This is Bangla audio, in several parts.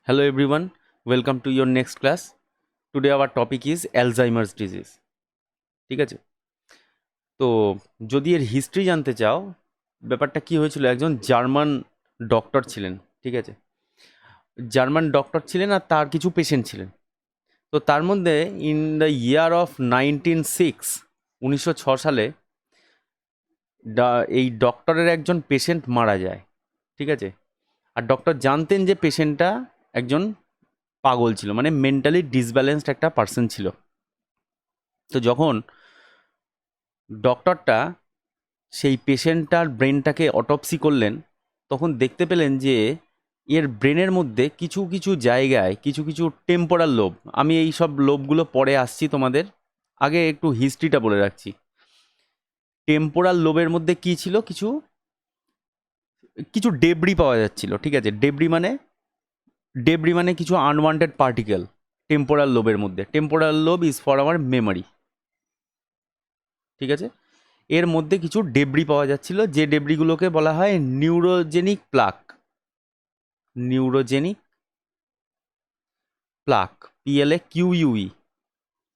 Hello everyone, welcome to your next class. Today our topic is Alzheimer's disease. ঠিক আছে, তো যদি এর হিস্ট্রি জানতে চাও, ব্যাপারটা কি হয়েছিল, একজন জার্মান ডক্টর ছিলেন। ঠিক আছে, জার্মান ডক্টর ছিলেন আর তার কিছু পেশেন্ট ছিলেন। তো তার মধ্যে ইন দ্য ইয়ার অফ 1906 সালে এই ডক্টরের একজন পেশেন্ট মারা যায়। ঠিক আছে, আর ডক্টর জানতেন যে পেশেন্টটা একজন পাগল ছিল, মানে মেন্টালি ডিসব্যালেন্সড একটা পার্সন ছিল। তো যখন ডক্টরটা সেই পেশেন্টটার ব্রেনটাকে অটপসি করলেন, তখন দেখতে পেলেন যে এর ব্রেনের মধ্যে কিছু কিছু জায়গায় কিছু কিছু টেম্পোরাল লোব, আমি এই সব লোবগুলো পরে আসছি তোমাদের, আগে একটু হিস্ট্রিটা বলে রাখছি। টেম্পোরাল লোবের মধ্যে কি ছিল, কিছু কিছু ডেবরি পাওয়া যাচ্ছিল। ঠিক আছে, ডেবরি মানে কিছু আনওয়ান্টেড পার্টিকেল টেম্পোরাল লোবের মধ্যে। Temporal lobe is for our memory. ঠিক আছে, এর মধ্যে কিছু ডেবরি পাওয়া যাচ্ছিল, যে ডেবরিগুলোকে বলা হয় neurogenic plaque. Neurogenic plaque, PLAQUE।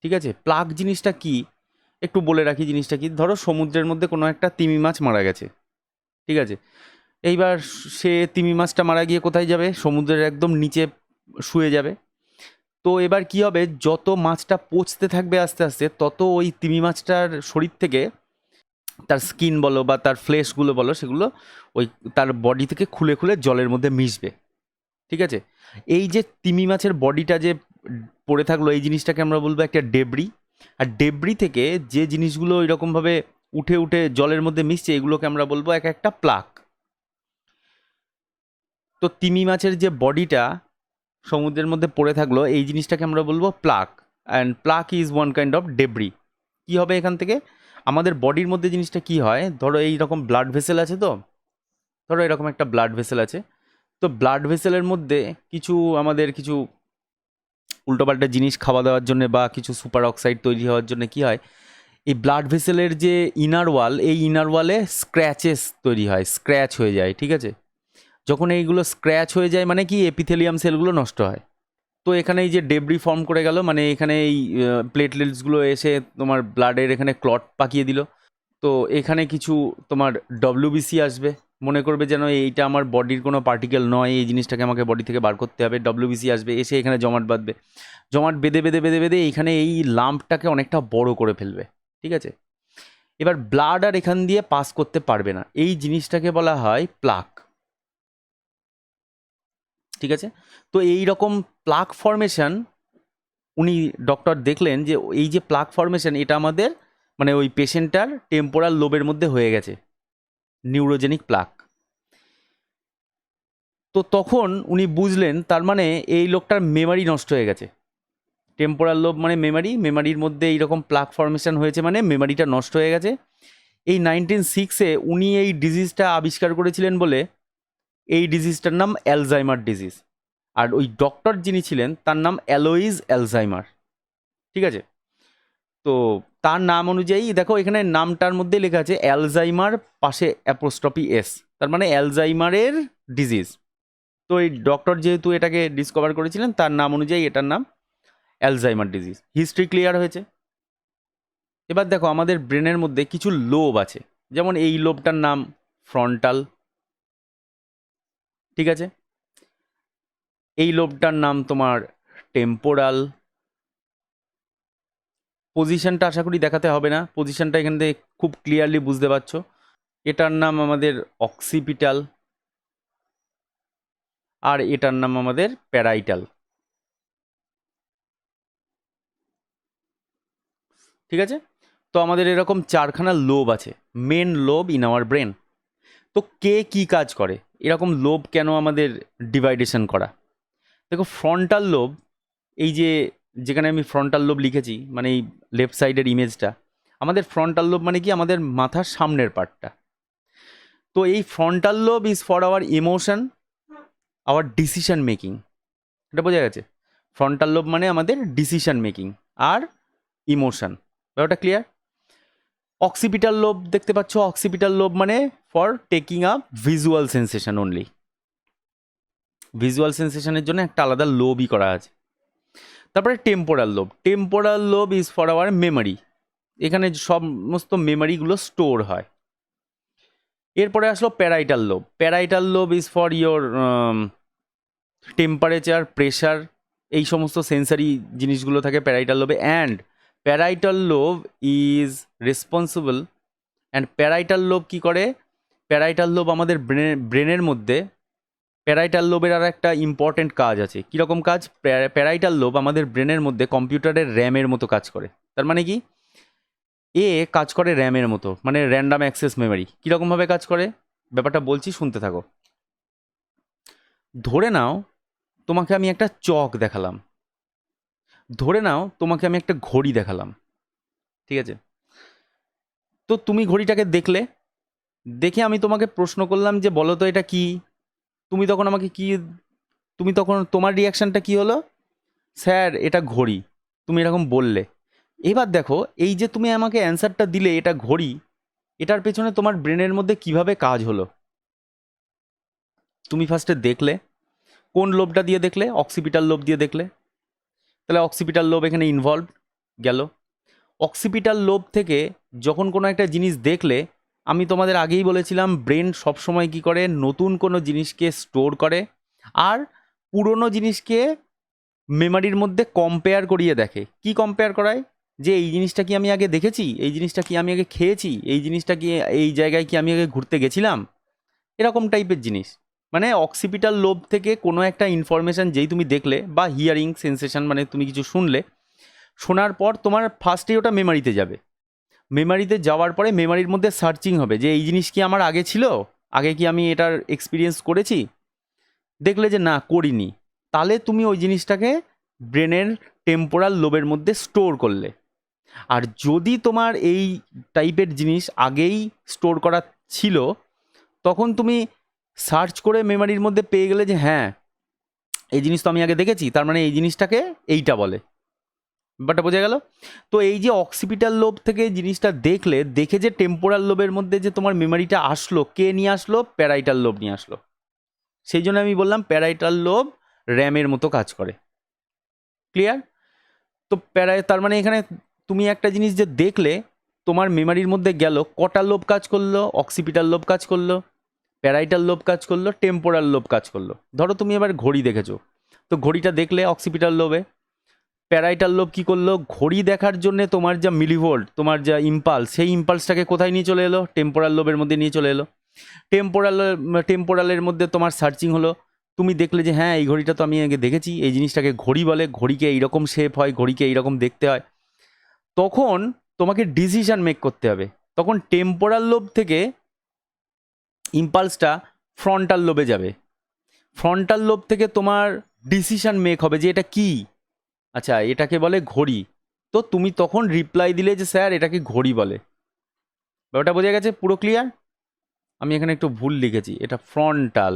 ঠিক আছে, প্লাক জিনিসটা কি একটু বলে রাখি। জিনিসটা কি, ধরো সমুদ্রের মধ্যে কোনো একটা তিমি মাছ মারা গেছে। ঠিক আছে, এইবার সে তিমি মাছটা মারা গিয়ে কোথায় যাবে, সমুদ্রের একদম নিচে শুয়ে যাবে। তো এবার কি হবে, যত মাছটা পচতে থাকবে আস্তে আস্তে, তত ওই তিমি মাছটার শরীর থেকে তার স্কিন বলো বা তার ফ্লেশগুলো বলো, সেগুলো ওই তার বডি থেকে খুলে খুলে জলের মধ্যে মিশবে। ঠিক আছে, এই যে তিমি মাছের বডিটা যে পড়ে থাকলো, এই জিনিসটাকে আমরা বলবো একটা ডেবরি। আর ডেবরি থেকে যে জিনিসগুলো এরকমভাবে উঠে উঠে জলের মধ্যে মিশছে, এগুলোকে আমরা বলবো এক একটা প্লাক। তো তিমি মাছের যে বডিটা সমুদ্রের মধ্যে পড়ে থাকলো, এই জিনিসটাকে আমরা বলবো plaque. And plaque is one kind of debris. কি হবে এখান থেকে, আমাদের বডির মধ্যে জিনিসটা কি হয়, ধরো এই রকম ব্লাড ভেসেল আছে, তো ধরো এরকম একটা ব্লাড ভেসেল আছে। তো ব্লাড ভেসেলের মধ্যে কিছু আমাদের কিছু উল্টোপাল্টা জিনিস খাওয়া দাওয়ার জন্য বা কিছু সুপার অক্সাইড তৈরি হওয়ার জন্য কি হয়, এই ব্লাড ভেসেলের যে ইনার ওয়াল, এই ইনার ওয়ালে স্ক্র্যাচেস তৈরি হয়, স্ক্র্যাচ হয়ে যায়। ঠিক আছে, যখন এইগুলো স্ক্র্যাচ হয়ে যায় মানে কি, এপিথেলিয়াম সেলগুলো নষ্ট হয়। তো এখানে এই যে ডেবরি ফর্ম করে গেল, মানে এখানে এই প্লেটলেটসগুলো এসে তোমার ব্লাডের এখানে ক্লট পাকিয়ে দিল। তো এখানে কিছু তোমার ডব্লিউবিসি আসবে, মনে করবে যেন এইটা আমার বডির কোনো পার্টিকেল নয়, এই জিনিসটাকে আমাকে বডি থেকে বার করতে হবে। ডব্লিউবিসি আসবে, এসে এখানে জমাট বাঁধবে, জমাট বেঁধে বেঁধে বেঁধে বেঁধে এইখানে এই লাম্পটাকে অনেকটা বড় করে ফেলবে। ঠিক আছে, এবার ব্লাড আর এখান দিয়ে পাস করতে পারবে না, এই জিনিসটাকে বলা হয় প্লাক। ঠিক আছে, তো এই রকম প্লাক ফর্মেশন উনি ডক্টর দেখলেন যে এই যে প্লাক ফর্মেশন, এটা আমাদের মানে ওই পেশেন্টটার টেম্পোরাল লোবের মধ্যে হয়ে গেছে, নিউরোজেনিক প্লাক। তো তখন উনি বুঝলেন, তার মানে এই লোকটার মেমারি নষ্ট হয়ে গেছে। টেম্পোরাল লোব মানে মেমারি, মেমারির মধ্যে এইরকম প্লাক ফর্মেশন হয়েছে, মানে মেমারিটা নষ্ট হয়ে গেছে। এই 1906-এ উনি এই ডিজিজটা আবিষ্কার করেছিলেন বলে এই ডিজিজটার নাম অ্যালজাইমার ডিজিজ। আর ওই ডক্টর যিনি ছিলেন তার নাম অ্যালোইজ অ্যালজাইমার। ঠিক আছে, তো তার নাম অনুযায়ী দেখো এখানে নামটার মধ্যে লেখা আছে অ্যালজাইমার, পাশে অ্যাপোস্ট্রফি এস, তার মানে অ্যালজাইমারের ডিজিজ। তো এই ডক্টর যেহেতু এটাকে ডিসকভার করেছিলেন, তার নাম অনুযায়ী এটার নাম অ্যালজাইমার ডিজিজ। হিস্ট্রি ক্লিয়ার হয়েছে। এবার দেখো আমাদের ব্রেনের মধ্যে কিছু লোব আছে, যেমন এই লোবটার নাম ফ্রন্টাল। ঠিক আছে, এই লোবটার নাম তোমার টেম্পোরাল। পজিশনটা আশা করি দেখাতে হবে না, পজিশনটা এখান থেকে খুব ক্লিয়ারলি বুঝতে পারছো। এটার নাম আমাদের অক্সিপিটাল, আর এটার নাম আমাদের প্যারাইটাল। ঠিক আছে, তো আমাদের এরকম চারখানা লোব আছে, main lobe in our brain. তো কে কি কাজ করে, এরকম লোব কেন আমাদের ডিভাইডেশন করা। দেখো ফ্রন্টাল লোব, এই যে যেখানে আমি ফ্রন্টাল লোব লিখেছি, মানে এই লেফট সাইডের ইমেজটা, আমাদের ফ্রন্টাল লোব মানে কি, আমাদের মাথার সামনের পার্টটা। তো এই frontal lobe is for our emotion, our decision making. এটা বোঝা গেছে, ফ্রন্টাল লোব মানে আমাদের ডিসিশন মেকিং আর ইমোশন। ব্যাপারটা ক্লিয়ার। অক্সিপিটাল লোব দেখতে পাচ্ছ, অক্সিপিটাল লোব মানে for taking up visual sensation only. Visual সেন্সেশনের জন্য একটা আলাদা লোবই করা আছে। তারপরে temporal lobe is for our memory, এখানে সমস্ত মেমোরিগুলো স্টোর হয়। এরপরে আসলো parietal lobe is for your temperature, pressure, এই সমস্ত সেন্সারি জিনিসগুলো থাকে প্যারাইটাল লোবে। And parietal lobe is responsible, and parietal lobe কী করে, প্যারাইটাল লোব আমাদের ব্রেনের মধ্যে, প্যারাইটাল লোবের আর একটা ইম্পর্টেন্ট কাজ আছে। কীরকম কাজ? প্যারাইটাল লোব আমাদের ব্রেনের মধ্যে কম্পিউটারের র্যামের মতো কাজ করে। তার মানে কি, কাজ করে র্যামের মতো, মানে র্যান্ডাম অ্যাক্সেস মেমোরি। কীরকমভাবে কাজ করে ব্যাপারটা বলছি, শুনতে থাকো। ধরে নাও তোমাকে আমি একটা চক দেখালাম, ধরে নাও তোমাকে আমি একটা ঘড়ি দেখালাম, ঠিক আছে? তো তুমি ঘড়িটাকে দেখলে, দেখে আমি তোমাকে প্রশ্ন করলাম যে বলো তো এটা কি। তুমি তখন আমাকে কি, তুমি তখন তোমার রিয়াকশানটা কি হলো? স্যার এটা ঘড়ি, তুমি এরকম বললে। এবার দেখো, এই যে তুমি আমাকে অ্যান্সারটা দিলে এটা ঘড়ি, এটার পেছনে তোমার ব্রেনের মধ্যে কিভাবে কাজ হলো। তুমি ফার্স্টে দেখলে, কোন লোবটা দিয়ে দেখলে? অক্সিপিটাল লোব দিয়ে দেখলে। তাহলে অক্সিপিটাল লোব এখানে ইনভলভ গেল। অক্সিপিটাল লোব থেকে যখন কোনো একটা জিনিস দেখলে, আমি তোমাদের আগেই বলেছিলাম ব্রেন সবসময় কী করে, নতুন কোনো জিনিসকে স্টোর করে আর পুরনো জিনিসকে মেমারির মধ্যে কম্পেয়ার করিয়ে দেখে। কি কম্পেয়ার করায়? যে এই জিনিসটা কি আমি আগে দেখেছি, এই জিনিসটা কি আমি আগে খেয়েছি, এই জিনিসটা কি, এই জায়গায় কি আমি আগে ঘুরতে গেছিলাম, এরকম টাইপের জিনিস। মানে অক্সিপিটাল লোব থেকে কোনো একটা ইনফরমেশান যেই তুমি দেখলে, বা হিয়ারিং সেন্সেশন মানে তুমি কিছু শুনলে, শোনার পর তোমার ফার্স্টেই ওটা মেমারিতে যাবে। মেমারিতে যাওয়ার পরে মেমারির মধ্যে সার্চিং হবে যে এই জিনিস কি আমার আগে ছিল, আগে কি আমি এটার এক্সপিরিয়েন্স করেছি। দেখলে যে না করিনি, তাহলে তুমি ওই জিনিসটাকে ব্রেনের টেম্পোরাল লোবের মধ্যে স্টোর করলে। আর যদি তোমার এই টাইপের জিনিস আগেই স্টোর করা ছিল, তখন তুমি সার্চ করে মেমারির মধ্যে পেয়ে গেলে যে হ্যাঁ এই জিনিস তো আমি আগে দেখেছি, তার মানে এই জিনিসটাকে এইটা বলে। ব্যাপারটা বোঝা গেল? তো এই যে অক্সিপিটাল লোব থেকে জিনিসটা দেখলে, দেখে যে টেম্পোরাল লোবের মধ্যে যে তোমার মেমারিটা আসলো, কে নিয়ে আসলো? প্যারাইটাল লোব নিয়ে আসলো। সেই জন্য আমি বললাম প্যারাইটাল লোব র্যামের মতো কাজ করে। ক্লিয়ার? তো তার মানে এখানে তুমি একটা জিনিস যে দেখলে, তোমার মেমারির মধ্যে গেল, কটা লোব কাজ করলো? অক্সিপিটাল লোব কাজ করলো, প্যারাইটাল লোব কাজ করলো, টেম্পোরাল লোব কাজ করলো। ধরো তুমি এবার ঘড়ি দেখেছো, তো ঘড়িটা দেখলে অক্সিপিটাল লোবে। প্যারাইটাল লোব কী করলো? ঘড়ি দেখার জন্য তোমার যা মিলিভোল্ট, তোমার যা ইম্পালস, সেই ইম্পালসটাকে কোথায় নিয়ে চলে এলো? টেম্পোরাল লোবের মধ্যে নিয়ে চলে এলো। টেম্পোরালের মধ্যে তোমার সার্চিং হলো, তুমি দেখলে যে হ্যাঁ এই ঘড়িটা তো আমি আগে দেখেছি, এই জিনিসটাকে ঘড়ি বলে, ঘড়িকে এইরকম শেপ হয়, ঘড়িকে এইরকম দেখতে হয়। তখন তোমাকে ডিসিশন মেক করতে হবে। তখন টেম্পোরাল লোব থেকে ইম্পালসটা ফ্রন্টাল লোবে যাবে, ফ্রন্টাল লোব থেকে তোমার ডিসিশন মেক হবে যে এটা কি, আচ্ছা এটাকে বলে ঘড়ি। তো তুমি তখন রিপ্লাই দিলে যে স্যার এটাকে ঘড়ি বলে। ব্যাপারটা বোঝা গেছে? পুরো ক্লিয়ার? আমি এখানে একটু ভুল লিখেছি, এটা ফ্রন্টাল।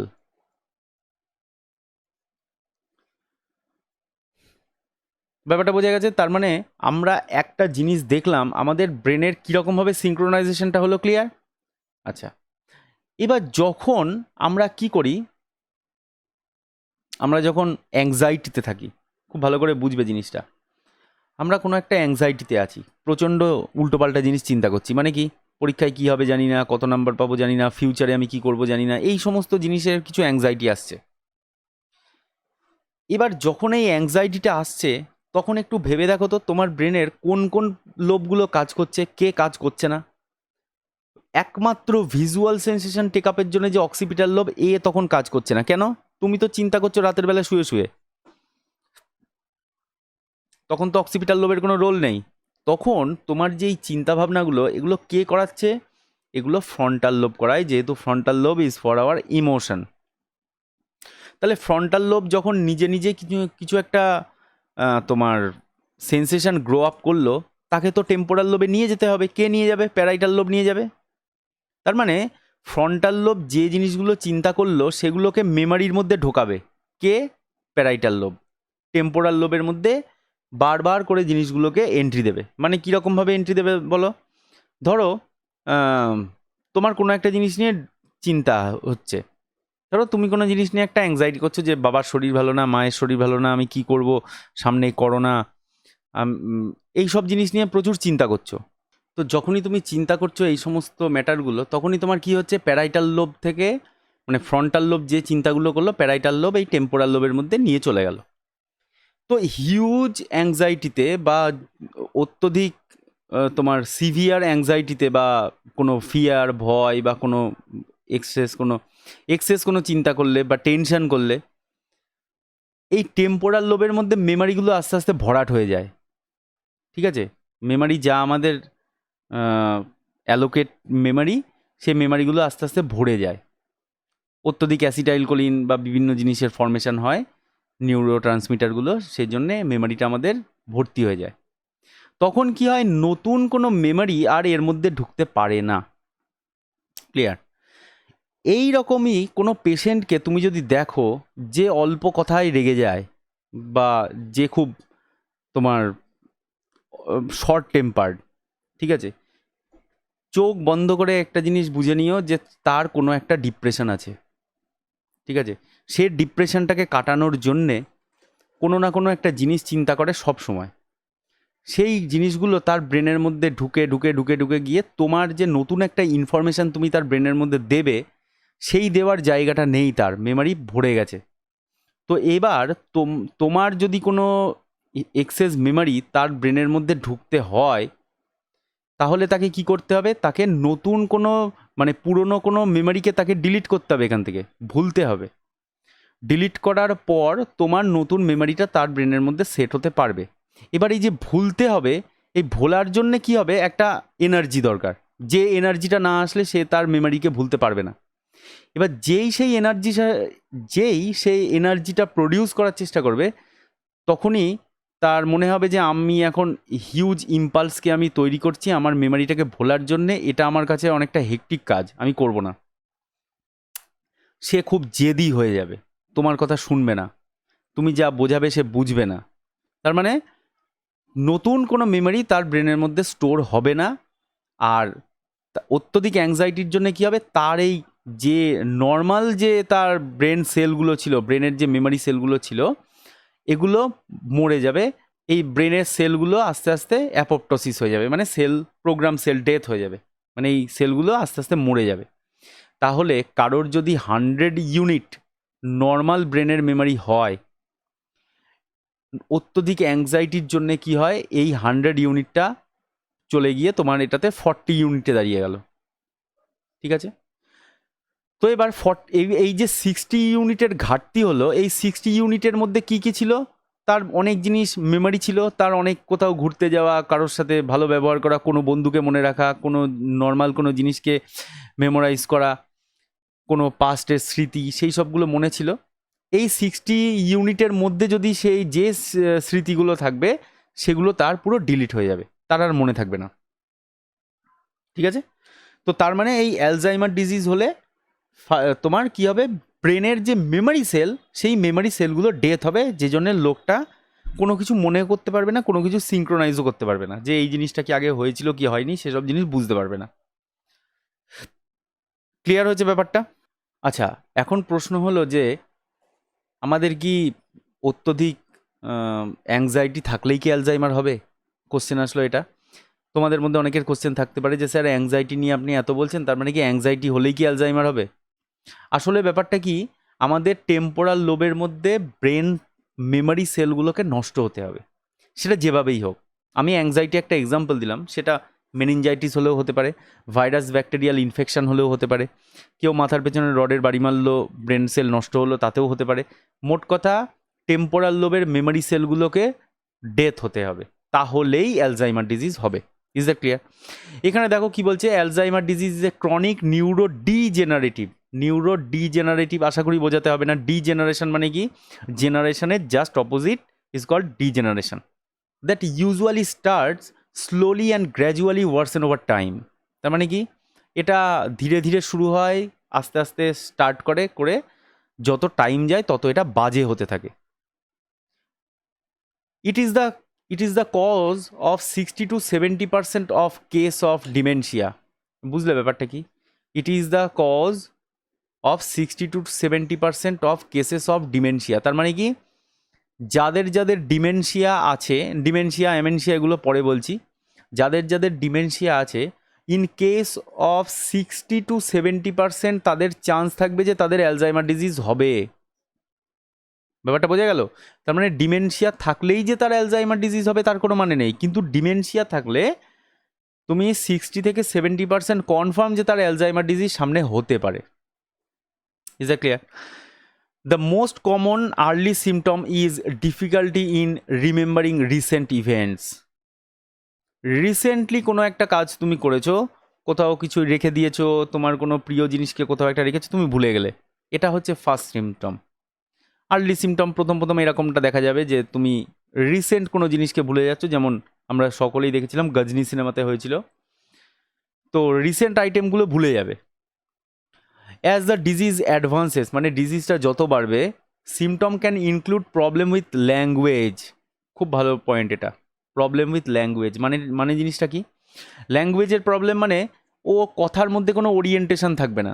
ব্যাপারটা বোঝা গেছে? তার মানে আমরা একটা জিনিস দেখলাম, আমাদের ব্রেনের কীরকমভাবে সিঙ্ক্রোনাইজেশনটা হলো। ক্লিয়ার? আচ্ছা, এবার যখন আমরা কি করি, আমরা যখন অ্যাংজাইটিতে থাকি, খুব ভালো করে বুঝবে জিনিসটা। আমরা কোনো একটা অ্যাংজাইটিতে আছি, প্রচণ্ড উল্টোপাল্টা জিনিস চিন্তা করছি, মানে কি পরীক্ষায় কী হবে জানি না, কত নাম্বার পাবো জানি না, ফিউচারে আমি কি করব জানি না, এই সমস্ত জিনিসের কিছু অ্যাংজাইটি আসছে। এবার যখন এই অ্যাংজাইটিটা আসছে, তখন একটু ভেবে দেখো তো তোমার ব্রেনের কোন কোন লোবগুলো কাজ করছে, কে কাজ করছে না। একমাত্র ভিজুয়াল সেন্সেশন টেক আপের জন্য যে অক্সিপিটাল লোব, তখন কাজ করছে না। কেন? তুমি তো চিন্তা করছো রাতের বেলা শুয়ে শুয়ে, তখন তো অক্সিপিটাল লোবের কোনো রোল নেই। তখন তোমার যেই চিন্তাভাবনাগুলো, এগুলো কে করাচ্ছে? এগুলো ফ্রন্টাল লোব করায়, যেহেতু frontal lobe is for our emotion. তাহলে ফ্রন্টাল লোব যখন নিজে নিজে কিছু কিছু একটা তোমার সেন্সেশন গ্রো আপ করলো, তাকে তো টেম্পোরাল লোবে নিয়ে যেতে হবে। কে নিয়ে যাবে? প্যারাইটাল লোব নিয়ে যাবে। তার মানে ফ্রন্টাল লোব যে জিনিসগুলো চিন্তা করলো, সেগুলোকে মেমারির মধ্যে ঢোকাবে কে? Parietal lobe. টেম্পোরাল লোবের মধ্যে বারবার করে জিনিসগুলোকে এন্ট্রি দেবে। মানে কীরকমভাবে এন্ট্রি দেবে বলো? ধরো তোমার কোনো একটা জিনিস নিয়ে চিন্তা হচ্ছে, ধরো তুমি কোনো জিনিস নিয়ে একটা অ্যাংজাইটি করছো যে বাবার শরীর ভালো না, মায়ের শরীর ভালো না, আমি কি করব, সামনে করোনা, এই সব জিনিস নিয়ে প্রচুর চিন্তা করছো। তো যখনই তুমি চিন্তা করছো এই সমস্ত ম্যাটারগুলো, তখনই তোমার কি হচ্ছে, প্যারাইটাল লোব থেকে, মানে ফ্রন্টাল লোব যে চিন্তাগুলো করলো, প্যারাইটাল লোব এই টেম্পোরাল লোবের মধ্যে নিয়ে চলে গেল। তো হিউজ অ্যাংজাইটিতে বা অত্যধিক তোমার সিভিয়ার অ্যাংজাইটিতে বা কোনো ফিয়ার, ভয় বা কোনো এক্সেস কোনো চিন্তা করলে বা টেনশন করলে এই টেম্পোরাল লোবের মধ্যে মেমারিগুলো আস্তে আস্তে ভরাট হয়ে যায়। ঠিক আছে, মেমারি যা আমাদের অ্যালোকেট মেমারি, সেই মেমারিগুলো আস্তে আস্তে ভরে যায়। অত্যধিক অ্যাসিটাইলকোলিন বা বিভিন্ন জিনিসের ফর্মেশন হয় নিউরো ট্রান্সমিটারগুলো, সেই জন্যে মেমারিটা আমাদের ভর্তি হয়ে যায়। তখন কি হয়, নতুন কোনো মেমারি আর এর মধ্যে ঢুকতে পারে না। ক্লিয়ার? এই রকমই কোনো পেশেন্টকে তুমি যদি দেখো যে অল্প কথায় রেগে যায় বা যে খুব তোমার শর্ট টেম্পার্ড, ঠিক আছে, চোখ বন্ধ করে একটা জিনিস বুঝে নিও যে তার কোনো একটা ডিপ্রেশন আছে। ঠিক আছে, সে ডিপ্রেশনটাকে কাটানোর জন্যে কোনো না কোনো একটা জিনিস চিন্তা করে সব সময়। সেই জিনিসগুলো তার ব্রেনের মধ্যে ঢুকে ঢুকে ঢুকে ঢুকে গিয়ে তোমার যে নতুন একটা ইনফরমেশান তুমি তার ব্রেনের মধ্যে দেবে, সেই দেওয়ার জায়গাটা নেই, তার মেমারি ভরে গেছে। তো এবার তোমার যদি কোনো এক্সেস মেমারি তার ব্রেনের মধ্যে ঢুকতে হয়, তাহলে তাকে কি করতে হবে, তাকে নতুন কোনো, মানে পুরনো কোনো মেমারিকে তাকে ডিলিট করতে হবে, এখান থেকে ভুলতে হবে। ডিলিট করার পর তোমার নতুন মেমারিটা তার ব্রেনের মধ্যে সেট হতে পারবে। এবার এই যে ভুলতে হবে, এই ভোলার জন্য কি হবে, একটা এনার্জি দরকার, যে এনার্জিটা না আসলে সে তার মেমারিকে ভুলতে পারবে না। এবার যেই সেই এনার্জিটা প্রডিউস করার চেষ্টা করবে, তখনই তার মনে হবে যে আমি এখন হিউজ ইম্পালসকে আমি তৈরি করছি আমার মেমারিটাকে ভোলার জন্যে, এটা আমার কাছে অনেকটা হেক্টিক কাজ, আমি করব না। সে খুব জেদি হয়ে যাবে, তোমার কথা শুনবে না, তুমি যা বোঝাবে সে বুঝবে না। তার মানে নতুন কোনো মেমোরি তার ব্রেনের মধ্যে স্টোর হবে না। আর অত্যধিক অ্যাংজাইটির জন্য কী হবে, তার এই যে নর্মাল যে তার ব্রেন সেলগুলো ছিল, ব্রেনের যে মেমোরি সেলগুলো ছিল, এগুলো মরে যাবে। এই ব্রেনের সেলগুলো আস্তে আস্তে অ্যাপোপ্টোসিস হয়ে যাবে, মানে প্রোগ্রাম সেল ডেথ হয়ে যাবে, মানে এই সেলগুলো আস্তে আস্তে মরে যাবে। তাহলে কারোর যদি 100 ইউনিট নর্মাল ব্রেনের মেমোরি হয়, অত্যধিক অ্যাংজাইটির জন্যে কি হয়, এই 100 ইউনিটটা চলে গিয়ে তোমার এটাতে 40 ইউনিটে দাঁড়িয়ে গেল। ঠিক আছে, তো এবার এই যে 60 ইউনিটের ঘাটতি হলো, এই 60 ইউনিটের মধ্যে কি কি ছিল, তার অনেক জিনিস মেমোরি ছিল, তার অনেক কোথাও ঘুরতে যাওয়া, কারোর সাথে ভালো ব্যবহার করা, কোনো বন্ধুকে মনে রাখা, কোনো নর্মাল কোনো জিনিসকে মেমোরাইজ করা, কোনো পাস্টের স্মৃতি, সেই সবগুলো মনে ছিল। এই 60 ইউনিটের মধ্যে যদি সেই যে স্মৃতিগুলো থাকবে, সেগুলো তার পুরো ডিলিট হয়ে যাবে, তার আর মনে থাকবে না। ঠিক আছে, তো তার মানে এই অ্যালজাইমার ডিজিজ হলে তোমার কি হবে, ব্রেনের যে মেমোরি সেল, সেই মেমোরি সেলগুলো ডেথ হবে, যে জন্য লোকটা কোনো কিছু মনে করতে পারবে না, কোনো কিছু সিঙ্ক্রোনাইজও করতে পারবে না, যে এই জিনিসটা কি আগে হয়েছিল কি হয়নি সেসব জিনিস বুঝতে পারবে না। ক্লিয়ার হয়েছে ব্যাপারটা? আচ্ছা, এখন প্রশ্ন হলো যে আমাদের কি অত্যধিক অ্যাংজাইটি থাকলেই কি অ্যালজাইমার হবে? কোশ্চেন আসলো এটা। তোমাদের মধ্যে অনেকের কোশ্চেন থাকতে পারে যে স্যার অ্যাংজাইটি নিয়ে আপনি এত বলছেন, তার মানে কি অ্যাংজাইটি হলেই কি অ্যালজাইমার হবে? আসলে ব্যাপারটা কি, আমাদের টেম্পোরাল লোবের মধ্যে ব্রেন মেমোরি সেলগুলোকে নষ্ট হতে হবে, সেটা যেভাবেই হোক। আমি অ্যাংজাইটি একটা এক্সাম্পল দিলাম, সেটা মেনিনজাইটিস হলেও হতে পারে, ভাইরাস ব্যাকটেরিয়াল ইনফেকশন হলেও হতে পারে, কেউ মাথার পেছনে রডের বাড়ি মারলো, ব্রেন সেল নষ্ট হলো, তাতেও হতে পারে। মোট কথা, টেম্পোরাল লোবের মেমোরি সেলগুলোকে ডেথ হতে হবে, তাহলেই অ্যালজাইমার ডিজিজ হবে। Is that clear? এখানে দেখো কি বলছে, Alzheimer disease is a chronic neurodegenerative. আশা করি বোঝাতে হবে না। ডিজেনারেশন মানে কি, জেনারেশনের just opposite is called degeneration, that usually starts slowly and gradually worsen over time. তার মানে কি, এটা ধীরে ধীরে শুরু হয়, আস্তে আস্তে স্টার্ট করে যত টাইম যায় তত এটা বাজে হতে থাকে। It is the cause of 60-70% of case of dementia. বুঝলে ব্যাপারটা কি? It is the cause of 60 to 70% of cases of dementia. তার মানে কি, যাদের যাদের ডিমেনশিয়া আছে, ডিমেনশিয়া এমেনশিয়া এগুলো পরে বলছি, যাদের যাদের ডিমেনশিয়া আছে, ইন কেস অফ 60 to 70% তাদের চান্স থাকবে যে তাদের অ্যালজাইমার ডিজিজ হবে। ব্যাপারটা বোঝা গেল? তার মানে ডিমেনশিয়া থাকলেই যে তার অ্যালজাইমার ডিজিজ হবে তার কোনো মানে নেই, কিন্তু ডিমেনশিয়া থাকলে তুমি 60 থেকে 70% কনফার্ম যে তার অ্যালজাইমার ডিজিজ সামনে হতে পারে। Is that clear? The most common early symptom is difficulty in remembering recent events. Recently কোনো একটা কাজ তুমি করেছো, কোথাও কিছু রেখে দিয়েছো, তোমার কোনো প্রিয় জিনিসকে কোথাও একটা রেখেছো, তুমি ভুলে গেলে, এটা হচ্ছে ফার্স্ট সিমটম। আর্লি সিমটম প্রথম প্রথম এরকমটা দেখা যাবে যে তুমি রিসেন্ট কোনো জিনিসকে ভুলে যাচ্ছ, যেমন আমরা সকলেই দেখেছিলাম গজনি সিনেমাতে হয়েছিল। তো রিসেন্ট আইটেমগুলো ভুলে যাবে। অ্যাজ দ্য ডিজিজ অ্যাডভান্সেস, মানে ডিজিজটা যত বাড়বে, symptom can include problem with language. খুব ভালো পয়েন্ট এটা, প্রবলেম উইথ ল্যাঙ্গুয়েজ। মানে মানে জিনিসটা কি? ল্যাঙ্গুয়েজের প্রবলেম মানে ও কথার মধ্যে কোনো ওরিয়েন্টেশন থাকবে না,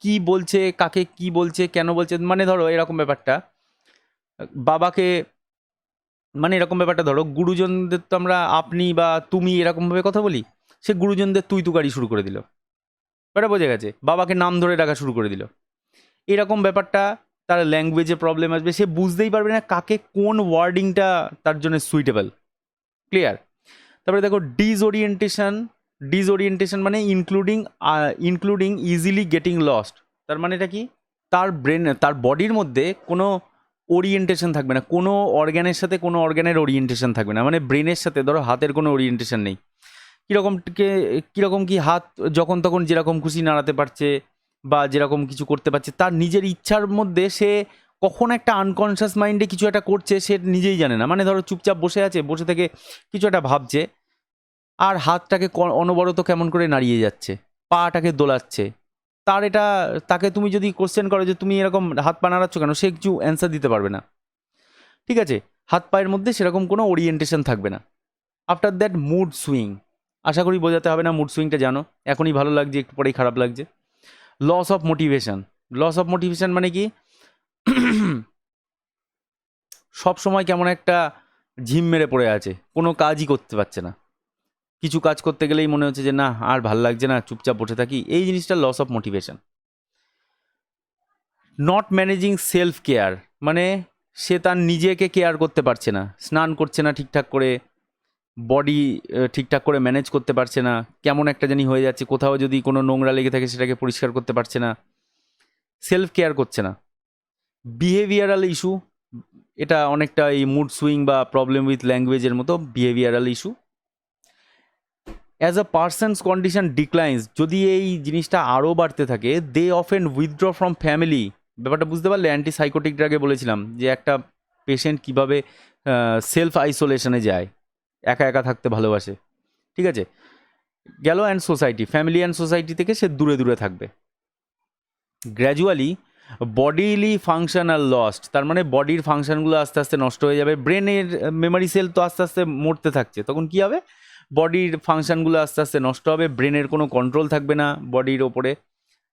কি বলছে, কাকে কি বলছে, কেন বলছে। মানে ধরো এরকম ব্যাপারটা, বাবাকে, মানে এরকম ব্যাপারটা ধরো, গুরুজনদের তো আমরা আপনি বা তুমি এরকমভাবে কথা বলি, সে গুরুজনদের তুই তুকারি শুরু করে দিল, এটা বোঝা গেছে, বাবাকে নাম ধরে ডাকা শুরু করে দিল। এরকম ব্যাপারটা তার ল্যাঙ্গুয়েজে প্রবলেম আসবে, সে বুঝতেই পারবে না কাকে কোন ওয়ার্ডিংটা তার জন্য সুইটেবল। ক্লিয়ার? তারপরে দেখো ডিসওরিয়েন্টেশন। ডিসওরিয়েন্টেশন মানে ইনক্লুডিং ইজিলি গেটিং লস্ট। তার মানে এটা কি? তার ব্রেন, তার বডির মধ্যে কোনো ওরিয়েন্টেশন থাকবে না, কোনো অর্গ্যানের সাথে কোনো অর্গ্যানের ওরিয়েন্টেশন থাকবে না। মানে ব্রেনের সাথে ধরো হাতের কোনো ওরিয়েন্টেশন নেই, কীরকম কি হাত যখন তখন যেরকম খুশি নাড়াতে পারছে বা যেরকম কিছু করতে পারছে, তার নিজের ইচ্ছার মধ্যে সে কখন একটা আনকনশাস মাইন্ডে কিছু একটা করছে সে নিজেই জানে না। মানে ধরো চুপচাপ বসে আছে, বসে থেকে কিছু একটা ভাবছে, আর হাতটাকে অনবরত কেমন করে নাড়িয়ে যাচ্ছে, পাটাকে দোলাচ্ছে। তার এটা, তাকে তুমি যদি কোশ্চেন করো যে তুমি এরকম হাত পা নাড়াচ্ছ কেন, সে কিছু অ্যান্সার দিতে পারবে না। ঠিক আছে? হাত পায়ের মধ্যে সেরকম কোনো ওরিয়েন্টেশন থাকবে না। After that mood swing. আশা করি বোঝাতে হবে না, মুড সুইংটা জানো, এখনই ভালো লাগছে, একটু পরেই খারাপ লাগছে। Loss of motivation. Loss of motivation মানে কি? সব সময় কেমন একটা ঝিম মেরে পড়ে আছে, কোনো কাজই করতে পারছে না, কিছু কাজ করতে গেলেই মনে হচ্ছে যে না আর ভাল লাগছে না, চুপচাপ বসে থাকি, এই জিনিসটা loss of motivation. Not managing self care, মানে সে তার নিজেকে কেয়ার করতে পারছে না, স্নান করছে না ঠিকঠাক করে, বডি ঠিকঠাক করে ম্যানেজ করতে পারছে না, কেমন একটা জানি হয়ে যাচ্ছে, কোথাও যদি কোনো নোংরা লেগে থাকে সেটাকে পরিষ্কার করতে পারছে না, সেলফ কেয়ার করছে না। বিহেভিয়ারাল ইস্যু, এটা অনেকটা এই মুড সুইং বা প্রবলেম উইথ ল্যাঙ্গুয়েজের মতো behavioural issue. As a person's condition declines, যদি এই জিনিসটা আরও বাড়তে থাকে, they often withdraw from family. ব্যাপারটা বুঝতে পারলে? অ্যান্টিসাইকোটিক ড্রাগে বলেছিলাম যে একটা পেশেন্ট কীভাবে সেলফ আইসোলেশনে যায়, একা একা থাকতে ভালোবাসে। ঠিক আছে? গেল and society, family and society থেকে সে দূরে দূরে থাকবে। গ্র্যাজুয়ালি বডিলি ফাংশনাল লস্ট, তার মানে বডির ফাংশনগুলো আস্তে আস্তে নষ্ট হয়ে যাবে। ব্রেনের মেমোরি সেল তো আস্তে আস্তে মরতে থাকছে, তখন কী হবে? বডির ফাংশনগুলো আস্তে আস্তে নষ্ট হবে, ব্রেনের কোনো কন্ট্রোল থাকবে না বডির ওপরে,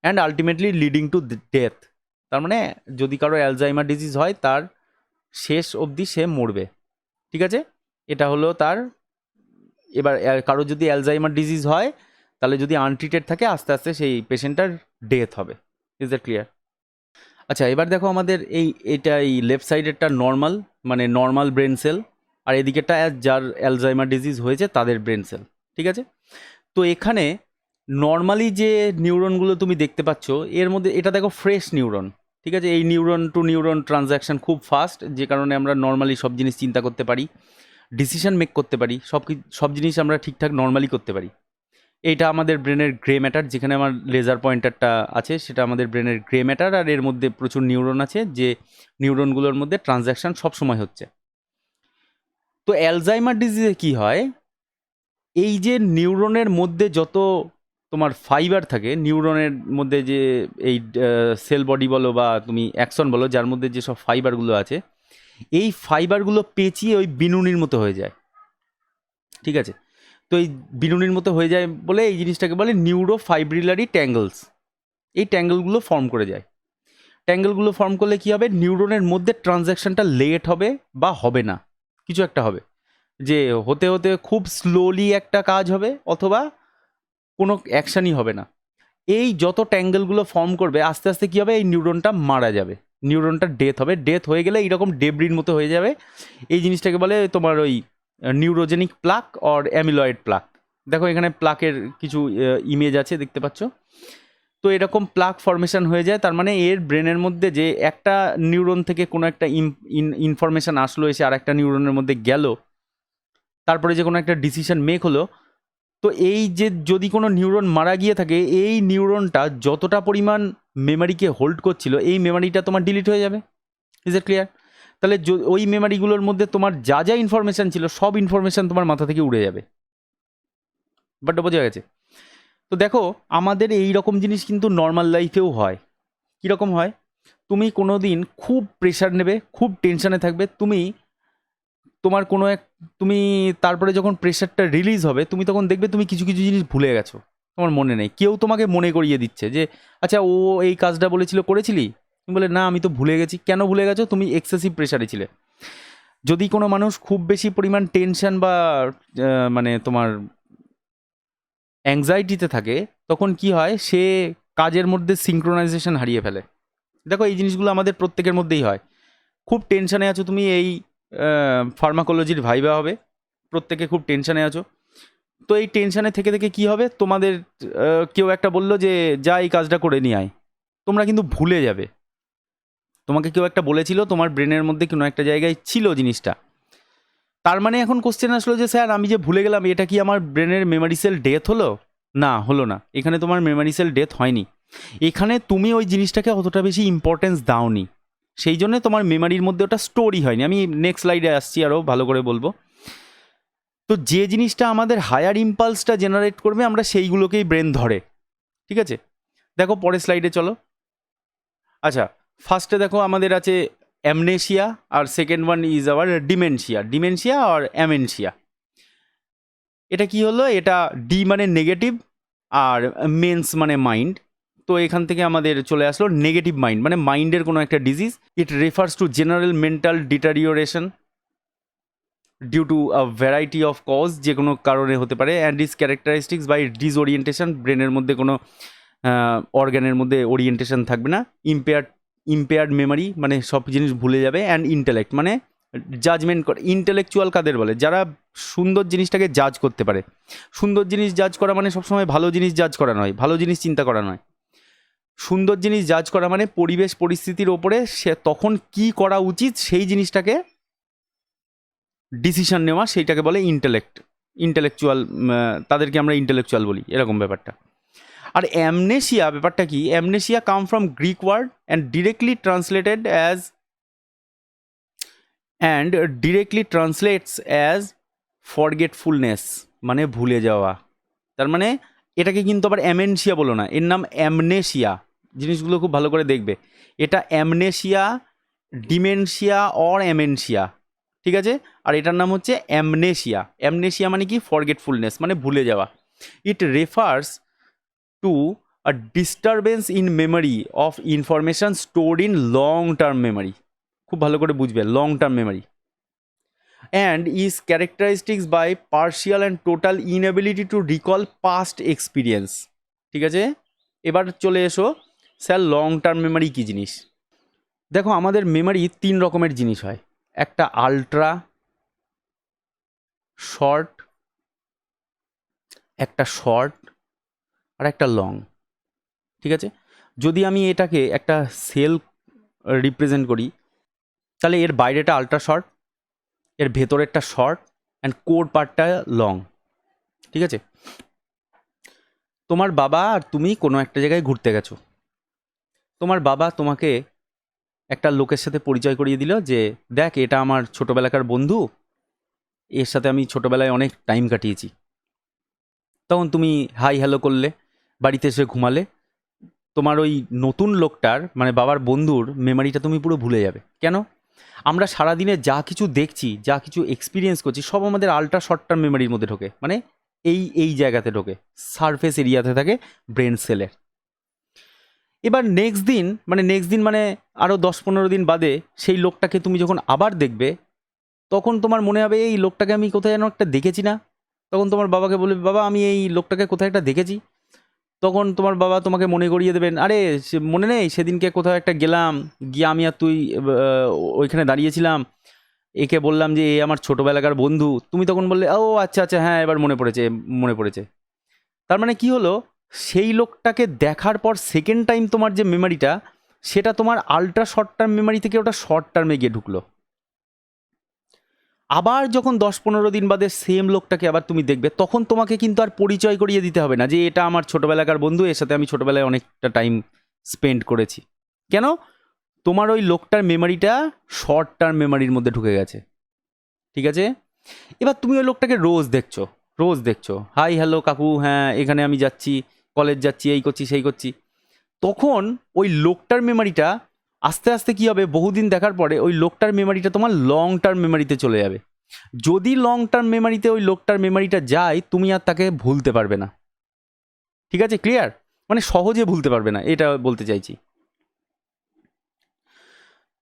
and ultimately leading to death. তার মানে যদি কারো অ্যালজাইমার ডিজিজ হয় তার শেষ অবধি সে মরবে। ঠিক আছে? এটা হলো তার। এবার কারো যদি অ্যালজাইমার ডিজিজ হয় তাহলে যদি আনট্রিটেড থাকে আস্তে আস্তে সেই পেশেন্টটার ডেথ হবে। Is that clear? আচ্ছা, এবার দেখো আমাদের এই লেফট সাইডেরটা নর্মাল, মানে নর্মাল ব্রেন সেল, আর এদিকেরটা যার অ্যালজাইমার ডিজিজ হয়েছে তাদের ব্রেন সেল। ঠিক আছে? তো এখানে নর্মালি যে নিউরনগুলো তুমি দেখতে পাচ্ছ এর মধ্যে এটা দেখো ফ্রেশ নিউরন। ঠিক আছে? এই নিউরন টু নিউরন ট্রানজ্যাকশন খুব ফাস্ট, যে কারণে আমরা নর্মালি সব জিনিস চিন্তা করতে পারি, ডিসিশন মেক করতে পারি, সব জিনিস আমরা ঠিকঠাক নর্মালি করতে পারি। এইটা আমাদের ব্রেনের গ্রে ম্যাটার, যেখানে আমার লেজার পয়েন্টারটা আছে সেটা আমাদের ব্রেনের গ্রে ম্যাটার, আর এর মধ্যে প্রচুর নিউরন আছে, যে নিউরনগুলোর মধ্যে ট্রানজ্যাকশন সবসময় হচ্ছে। তো অ্যালজাইমার ডিজিজে কি হয়? এই যে নিউরনের মধ্যে যত তোমার ফাইবার থাকে, নিউরনের মধ্যে যে এই সেল বডি বলো বা তুমি অ্যাক্সন বলো, যার মধ্যে যে সব ফাইবারগুলো আছে, এই ফাইবারগুলো পেঁচিয়ে ওই বিনুনির মতো হয়ে যায়। ঠিক আছে? তো এই বিনুনির মতো হয়ে যায় বলে এই জিনিসটাকে বলে নিউরোফাইব্রিলারি ট্যাঙ্গলস। এই ট্যাঙ্গলগুলো ফর্ম করে যায়। ট্যাঙ্গেলগুলো ফর্ম করলে কি হবে, নিউরনের মধ্যে ট্রানজ্যাকশনটা লেট হবে বা হবে না, কিছু একটা হবে, যে হতে হতে খুব স্লোলি একটা কাজ হবে অথবা কোনো অ্যাকশানই হবে না। এই যত ট্যাঙ্গেলগুলো ফর্ম করবে আস্তে আস্তে কী হবে, এই নিউরনটা মারা যাবে, নিউরনটা ডেথ হবে, ডেথ হয়ে গেলে এইরকম ডেব্রির মতো হয়ে যাবে। এই জিনিসটাকে বলে তোমার ওই নিউরোজেনিক প্লাক অর অ্যামিলয়েড প্লাক। দেখো এখানে প্লাকের কিছু ইমেজ আছে দেখতে পাচ্ছ। তো এরকম প্লাক ফর্মেশন হয়ে যায়, তার মানে এর ব্রেনের মধ্যে যে একটা নিউরন থেকে কোনো একটা ইনফরমেশান আসলো, এসে আর একটা নিউরনের মধ্যে গেল, তারপরে যে কোনো একটা ডিসিশন মেক হলো, তো এই যে যদি কোনো নিউরন মারা গিয়ে থাকে, এই নিউরনটা যতটা পরিমাণ মেমারিকে হোল্ড করছিল, এই মেমারিটা তোমার ডিলিট হয়ে যাবে। Is it clear? তাহলে ওই মেমারিগুলোর মধ্যে তোমার যা যা ইনফরমেশান ছিল সব ইনফরমেশান তোমার মাথা থেকে উড়ে যাবে। বাট বোঝা গেছে? তো দেখো আমাদের এই রকম জিনিস কিন্তু নর্মাল লাইফেও হয়। কীরকম হয়, তুমি কোনো দিন খুব প্রেশার নেবে, খুব টেনশানে থাকবে, তোমার কোনো এক তুমি তারপরে যখন প্রেশারটা রিলিজ হবে, তুমি তখন দেখবে তুমি কিছু কিছু জিনিস ভুলে গেছো, তোমার মনে নেই, কেউ তোমাকে মনে করিয়ে দিচ্ছে যে আচ্ছা ও এই কাজটা বলেছিল, করেছিলি? তুমি বলে না আমি তো ভুলে গেছি। কেন ভুলে গেছো? তুমি এক্সেসিভ প্রেশারে ছিলে। যদি কোনো মানুষ খুব বেশি পরিমাণ টেনশন বা মানে তোমার অ্যাংজাইটিতে থাকে, তখন কি হয়, সে কাজের মধ্যে সিঙ্ক্রোনাইজেশন হারিয়ে ফেলে। দেখো এই জিনিসগুলো আমাদের প্রত্যেকের মধ্যেই হয়। খুব টেনশানে আছো তুমি, এই ফার্মাকোলজির ভাইবা হবে, প্রত্যেকে খুব টেনশানে আছো। তো এই টেনশানে থেকে থেকে কি হবে, তোমাদের কেউ একটা বললো যে যা এই কাজটা করে নিয়ে আয়, তোমরা কিন্তু ভুলে যাবে। তোমাকে কেউ একটা বলেছিল, তোমার ব্রেনের মধ্যে কোনো একটা জায়গায় ছিল জিনিসটা, তার মানে এখন কোশ্চেন আসলো যে স্যার আমি যে ভুলে গেলাম, এটা কি আমার ব্রেনের মেমারি সেল ডেথ হলো? না, হলো না। এখানে তোমার মেমারি সেল ডেথ হয়নি, এখানে তুমি ওই জিনিসটাকে অতটা বেশি ইম্পর্টেন্স দাওনি, সেই জন্য তোমার মেমারির মধ্যে ওটা স্টোরি হয়নি। আমি নেক্সট স্লাইডে আসছি, আরও ভালো করে বলবো। তো যে জিনিসটা আমাদের হায়ার ইম্পালসটা জেনারেট করবে, আমরা সেইগুলোকেই ব্রেন ধরে। ঠিক আছে, দেখো পরের স্লাইডে চলো। আচ্ছা, ফার্স্টে দেখো আমাদের আছে অ্যামনেশিয়া, আর second one is our dementia আর অ্যামেনশিয়া। এটা কি হলো, এটা ডি মানে নেগেটিভ আর মেন্স মানে মাইন্ড। তো এখান থেকে আমাদের চলে আসলো নেগেটিভ মাইন্ড, মানে মাইন্ডের কোনো একটা disease. It refers to general mental deterioration due to a variety of cause, যে কোনো কারণে হতে পারে, and is characteristics by disorientation, ব্রেনের মধ্যে কোনো অর্গানের মধ্যে ওরিয়েন্টেশন থাকবে না, ইম্পেয়ার্ড মেমারি মানে সব জিনিস ভুলে যাবে, অ্যান্ড ইন্টেলেক্ট মানে জাজমেন্ট করে। ইন্টেলেকচুয়াল কাদের বলে? যারা সুন্দর জিনিসটাকে জাজ করতে পারে। সুন্দর জিনিস জাজ করা মানে সবসময় ভালো জিনিস জাজ করা নয়, ভালো জিনিস চিন্তা করা নয়। সুন্দর জিনিস জাজ করা মানে পরিবেশ পরিস্থিতির ওপরে সে তখন কি করা উচিত সেই জিনিসটাকে ডিসিশন নেওয়া, সেইটাকে বলে ইন্টেলেকচুয়াল। তাদেরকে আমরা ইন্টেলেকচুয়াল বলি, এরকম ব্যাপারটা। আর অ্যামনেশিয়া ব্যাপারটা কি? Amnesia come from Greek word and directly translates as forgetfulness, মানে ভুলে যাওয়া। তার মানে এটাকে কিন্তু আবার অ্যামেনশিয়া বলো না, এর নাম অ্যামনেশিয়া। জিনিসগুলো খুব ভালো করে দেখবে, এটা অ্যামনেশিয়া, ডিমেনশিয়া অর অ্যামেনশিয়া, ঠিক আছে? আর এটার নাম হচ্ছে অ্যামনেশিয়া। অ্যামনেশিয়া মানে কি? ফরগেটফুলনেস, মানে ভুলে যাওয়া। It refers to a disturbance in memory of information stored in long term memory. খুব ভালো করে বুঝবে, long term memory. And is characteristics by partial and total inability to recall past experience. ঠিক আছে, এবার চলে এসো স্যার লং টার্ম মেমোরি কী জিনিস। দেখো আমাদের মেমোরি তিন রকমের জিনিস হয়, একটা আলট্রা শর্ট, একটা শর্ট, আর একটা লং। ঠিক আছে, যদি আমি এটাকে একটা সেল রিপ্রেজেন্ট করি, তাহলে এর বাইরেটা আলট্রা শর্ট, এর ভেতরেরটা শর্ট, অ্যান্ড কোর পার্টটা লং। ঠিক আছে, তোমার বাবা আর তুমি কোনো একটা জায়গায় ঘুরতে গেছো, তোমার বাবা তোমাকে একটা লোকের সাথে পরিচয় করিয়ে দিল যে দেখ এটা আমার ছোটোবেলাকার বন্ধু, এর সাথে আমি ছোটোবেলায় অনেক টাইম কাটিয়েছি। তখন তুমি হাই হ্যালো করলে, বাড়িতে এসে ঘুমালে, তোমার ওই নতুন লোকটার মানে বাবার বন্ধুর মেমারিটা তুমি পুরো ভুলে যাবে। কেন? আমরা সারাদিনে যা কিছু দেখছি, যা কিছু এক্সপিরিয়েন্স করছি, সব আমাদের আল্ট্রা শর্ট টার্ম মেমারির মধ্যে ঢোকে, মানে এই জায়গাতে ঢোকে, সারফেস এরিয়াতে থাকে ব্রেন সেলের। এবার নেক্সট দিন মানে আরও 10-15 দিন বাদে সেই লোকটাকে তুমি যখন আবার দেখবে, তখন তোমার মনে হবে এই লোকটাকে আমি কোথায় যেন একটা দেখেছি না। তখন তোমার বাবাকে বলবে, বাবা আমি এই লোকটাকে কোথায় একটা দেখেছি। তখন তোমার বাবা তোমাকে মনে করিয়ে দেবেন, আরে মনে নেই সেদিনকে কোথাও একটা গেলাম, গিয়ে আমি আর তুই ওইখানে দাঁড়িয়েছিলাম, একে বললাম যে এ আমার ছোটোবেলাকার বন্ধু। তুমি তখন বললে, ও আচ্ছা আচ্ছা হ্যাঁ এবার মনে পড়েছে। তার মানে কি হলো, সেই লোকটাকে দেখার পর সেকেন্ড টাইম তোমার যে মেমারিটা, সেটা তোমার আল্ট্রা শর্ট টার্ম মেমারি থেকে ওটা শর্ট টার্মে গিয়ে ঢুকলো। আবার যখন 10-15 দিন বাদে সেম লোকটাকে আবার তুমি দেখবে, তখন তোমাকে কিন্তু আর পরিচয় করিয়ে দিতে হবে না যে এটা আমার ছোটোবেলাকার বন্ধু, এর সাথে আমি ছোটোবেলায় অনেকটা টাইম স্পেন্ড করেছি। কেন? তোমার ওই লোকটার মেমারিটা শর্ট টার্ম মেমারির মধ্যে ঢুকে গেছে। ঠিক আছে, এবার তুমি ওই লোকটাকে রোজ দেখছো, হাই হ্যালো কাকু, হ্যাঁ এখানে আমি যাচ্ছি, কলেজ যাচ্ছি, এই করছি সেই করছি। তখন ওই লোকটার মেমারিটা আস্তে আস্তে কি হবে, বহুদিন দেখার পরে ওই লোকটার মেমারিটা তোমার লং টার্ম মেমারিতে চলে যাবে। যদি লং টার্ম মেমারিতে ওই লোকটার মেমারিটা যায়, তুমি আর তাকে ভুলতে পারবে না। ঠিক আছে, ক্লিয়ার? মানে সহজে ভুলতে পারবে না, এটা বলতে চাইছি।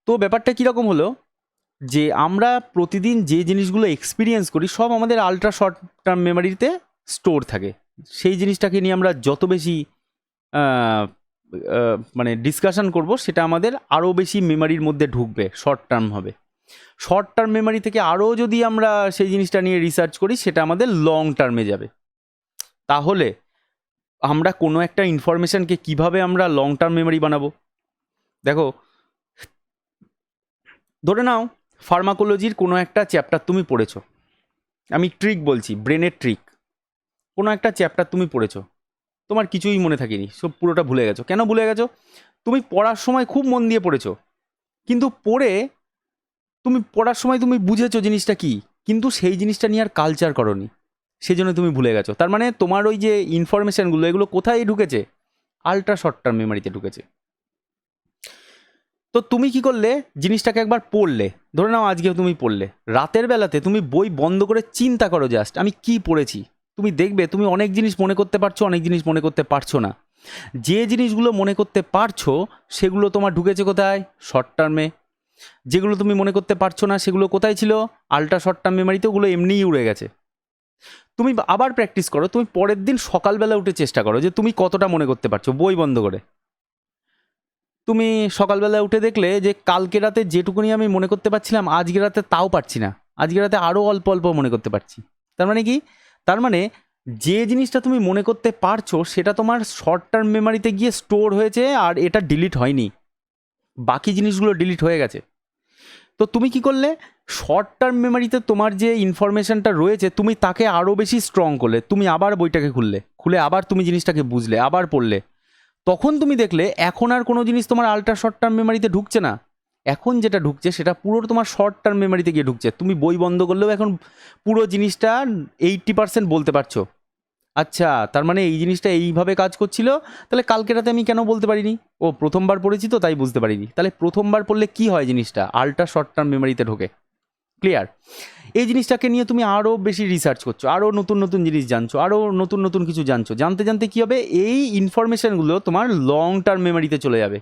তো ব্যাপারটা কীরকম হলো, যে আমরা প্রতিদিন যে জিনিসগুলো এক্সপিরিয়েন্স করি সব আমাদের আলট্রা শর্ট টার্ম মেমারিতে স্টোর থাকে। সেই জিনিসটাকে নিয়ে আমরা যত বেশি মানে ডিসকাশন করব, সেটা আমাদের আরও বেশি মেমারির মধ্যে ঢুকবে, শর্ট টার্ম হবে। শর্ট টার্ম মেমারি থেকে আরও যদি আমরা সেই জিনিসটা নিয়ে রিসার্চ করি, সেটা আমাদের লং টার্মে যাবে। তাহলে আমরা কোনো একটা ইনফরমেশানকে কিভাবে আমরা লং টার্ম মেমারি বানাবো? দেখো, ধরে নাও ফার্মাকোলজির কোনো একটা চ্যাপ্টার তুমি পড়েছো, আমি ট্রিক বলছি, ব্রেনের ট্রিক। কোনো একটা চ্যাপ্টার তুমি পড়েছো, তোমার কিছুই মনে থাকেনি, সব পুরোটা ভুলে গেছো। কেন ভুলে গেছো? তুমি পড়ার সময় খুব মন দিয়ে পড়েছো, কিন্তু পড়ার সময় তুমি বুঝেছো জিনিসটা কি, কিন্তু সেই জিনিসটা নিয়ে আর কালচার করনি, সেই জন্য তুমি ভুলে গেছো। তার মানে তোমার ওই যে ইনফরমেশানগুলো, এগুলো কোথায় ঢুকেছে? আল্ট্রা শর্ট টার্ম মেমারিতে ঢুকেছে। তো তুমি কি করলে, জিনিসটাকে একবার পড়লে, ধরে নাও আজকে তুমি পড়লে, রাতের বেলাতে তুমি বই বন্ধ করে চিন্তা করো জাস্ট আমি কি পড়েছি। তুমি দেখবে তুমি অনেক জিনিস মনে করতে পারছো, অনেক জিনিস মনে করতে পারছো না। যে জিনিসগুলো মনে করতে পারছো সেগুলো তোমার ঢুকেছে কোথায়? শর্ট টার্মে। যেগুলো তুমি মনে করতে পারছো না সেগুলো কোথায় ছিল? আল্ট্রা শর্ট টার্ম মেমারিতে, ওগুলো এমনিই উড়ে গেছে। তুমি আবার প্র্যাকটিস করো, তুমি পরের দিন সকালবেলা উঠে চেষ্টা করো যে তুমি কতটা মনে করতে পারছো বই বন্ধ করে। তুমি সকালবেলা উঠে দেখলে যে কালকে রাতে যেটুকুনি আমি মনে করতে পারছিলাম, আজকে রাতে তাও পারছি না, আজকে রাতে আরও অল্প অল্প মনে করতে পারছি। তার মানে কি? তার মানে যে জিনিসটা তুমি মনে করতে পারছো সেটা তোমার শর্ট টার্ম মেমারিতে গিয়ে স্টোর হয়েছে, আর এটা ডিলিট হয়নি, বাকি জিনিসগুলো ডিলিট হয়ে গেছে। তো তুমি কি করলে, শর্ট টার্ম মেমারিতে তোমার যে ইনফরমেশনটা রয়েছে তুমি তাকে আরও বেশি স্ট্রং করলে। তুমি আবার বইটাকে খুলে আবার তুমি জিনিসটাকে বুঝলে, আবার পড়লে। তখন তুমি দেখলে এখন আর কোনো জিনিস তোমার আল্ট্রা শর্ট টার্ম মেমারিতে ঢুকছে না, এখন যেটা ঢুকছে সেটা পুরো তোমার শর্ট টার্ম মেমারিতে গিয়ে ঢুকছে। তুমি বই বন্ধ করলেও এখন পুরো জিনিসটা 80% বলতে পারছো। আচ্ছা, তার মানে এই জিনিসটা এইভাবে কাজ করছিল, তাহলে কালকে রাতে আমি কেন বলতে পারিনি? ও প্রথমবার পড়েছি তো তাই বুঝতে পারিনি। তাহলে প্রথমবার পড়লে কি হয়, জিনিসটা আল্ট্রা শর্ট টার্ম মেমারিতে ঢোকে। ক্লিয়ার? এই জিনিসটাকে নিয়ে তুমি আরও বেশি রিসার্চ করছো, আরও নতুন নতুন জিনিস জানছো, আরও নতুন নতুন কিছু জানছো, জানতে জানতে কী হবে, এই ইনফরমেশানগুলো তোমার লং টার্ম মেমারিতে চলে যাবে।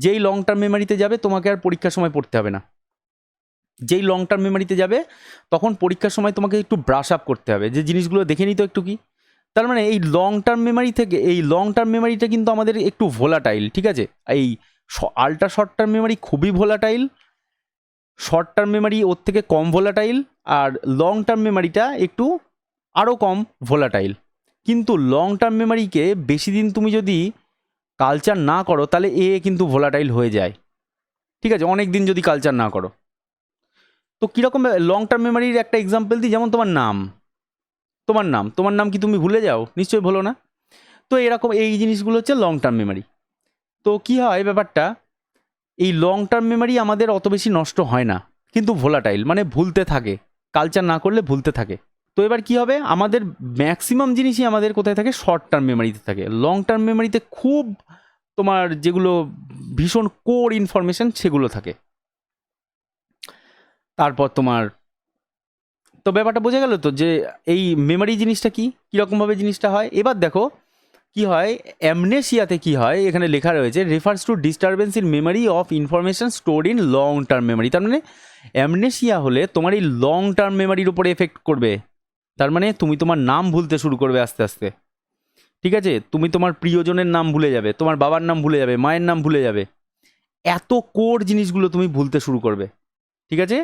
যেই লং টার্ম মেমারিতে যাবে তোমাকে আর পরীক্ষার সময় পড়তে হবে না। যেই লং টার্ম মেমারিতে যাবে তখন পরীক্ষার সময় তোমাকে একটু ব্রাশ আপ করতে হবে, যে জিনিসগুলো দেখে নিত একটু কি। তার মানে এই লং টার্ম মেমারি থেকে, এই লং টার্ম মেমারিটা কিন্তু আমাদের একটু ভোলাটাইল, ঠিক আছে? এই আল্ট্রা শর্ট টার্ম মেমারি খুবই ভোলাটাইল, শর্ট টার্ম মেমারি ওর থেকে কম ভোলাটাইল, আর লং টার্ম মেমারিটা একটু আরও কম ভোলাটাইল। কিন্তু লং টার্ম মেমারিকে বেশি দিন তুমি যদি কালচার না করো তাহলে কিন্তু ভোলাটাইল হয়ে যায়। ঠিক আছে, অনেক দিন যদি কালচার না করো। তো কীরকম লং টার্ম মেমারির একটা এক্সাম্পল দিই, যেমন তোমার নাম কি তুমি ভুলে যাও? নিশ্চয়ই ভুলো না। তো এরকম এই জিনিসগুলো হচ্ছে লং টার্ম মেমারি। তো কী হয় ব্যাপারটা, এই লং টার্ম মেমারি আমাদের অত বেশি নষ্ট হয় না, কিন্তু ভোলাটাইল, মানে ভুলতে থাকে, কালচার না করলে ভুলতে থাকে। তো এবার কি হবে, আমাদের ম্যাক্সিমাম জিনিসই আমাদের কোথায় থাকে? শর্ট টার্ম মেমারিতে থাকে। লং টার্ম মেমারিতে খুব তোমার যেগুলো ভীষণ কোর ইনফরমেশন সেগুলো থাকে। তারপর তোমার, তো ব্যাপারটা বোঝা গেল তো যে এই মেমারি জিনিসটা কি, কীরকমভাবে জিনিসটা হয়। এবার দেখো কি হয় অ্যামনেসিয়াতে কি হয়, এখানে লেখা রয়েছে refers to disturbance in memory of information stored in long term memory. তার মানে অ্যামনেসিয়া হলে তোমার এই লং টার্ম মেমোরির উপরে এফেক্ট করবে। তার মানে তুমি তোমার নাম ভুলতে শুরু করবে আস্তে আস্তে, ঠিক আছে? তুমি তোমার প্রিয়জনের নাম ভুলে যাবে, তোমার বাবার নাম ভুলে যাবে, মায়ের নাম ভুলে যাবে, এত কোর জিনিসগুলো তুমি ভুলতে শুরু করবে, ঠিক আছে?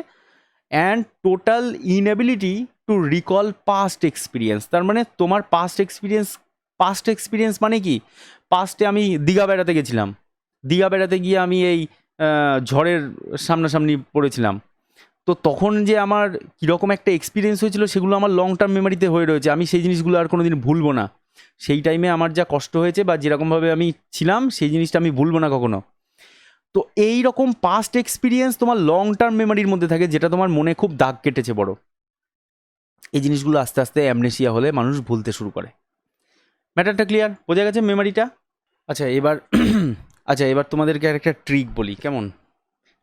And total inability to recall past experience. তার মানে তোমার পাস্ট এক্সপিরিয়েন্স মানে কি, পাস্টে আমি দীঘা বেড়াতে গেছিলাম, দীঘা বেড়াতে গিয়ে আমি এই ঝড়ের সামনাসামনি পড়েছিলাম, তো তখন যে আমার কীরকম একটা এক্সপিরিয়েন্স হয়েছিল সেগুলো আমার লং টার্ম মেমোরিতে হয়ে রয়েছে, আমি সেই জিনিসগুলো আর কোনো দিন ভুলবো না। সেই টাইমে আমার যা কষ্ট হয়েছে বা যেরকমভাবে আমি ছিলাম সেই জিনিসটা আমি ভুলবো না কখনো। তো এই রকম পাস্ট এক্সপিরিয়েন্স তোমার লং টার্ম মেমোরির মধ্যে থাকে, যেটা তোমার মনে খুব দাগ কেটেছে বড়। এই জিনিসগুলো আস্তে আস্তে অ্যামনেসিয়া হলে মানুষ ভুলতে শুরু করে। ম্যাটারটা ক্লিয়ার, বোঝা গেছে মেমোরিটা? আচ্ছা এবার আচ্ছা এবার তোমাদেরকে একটা ট্রিক বলি, কেমন?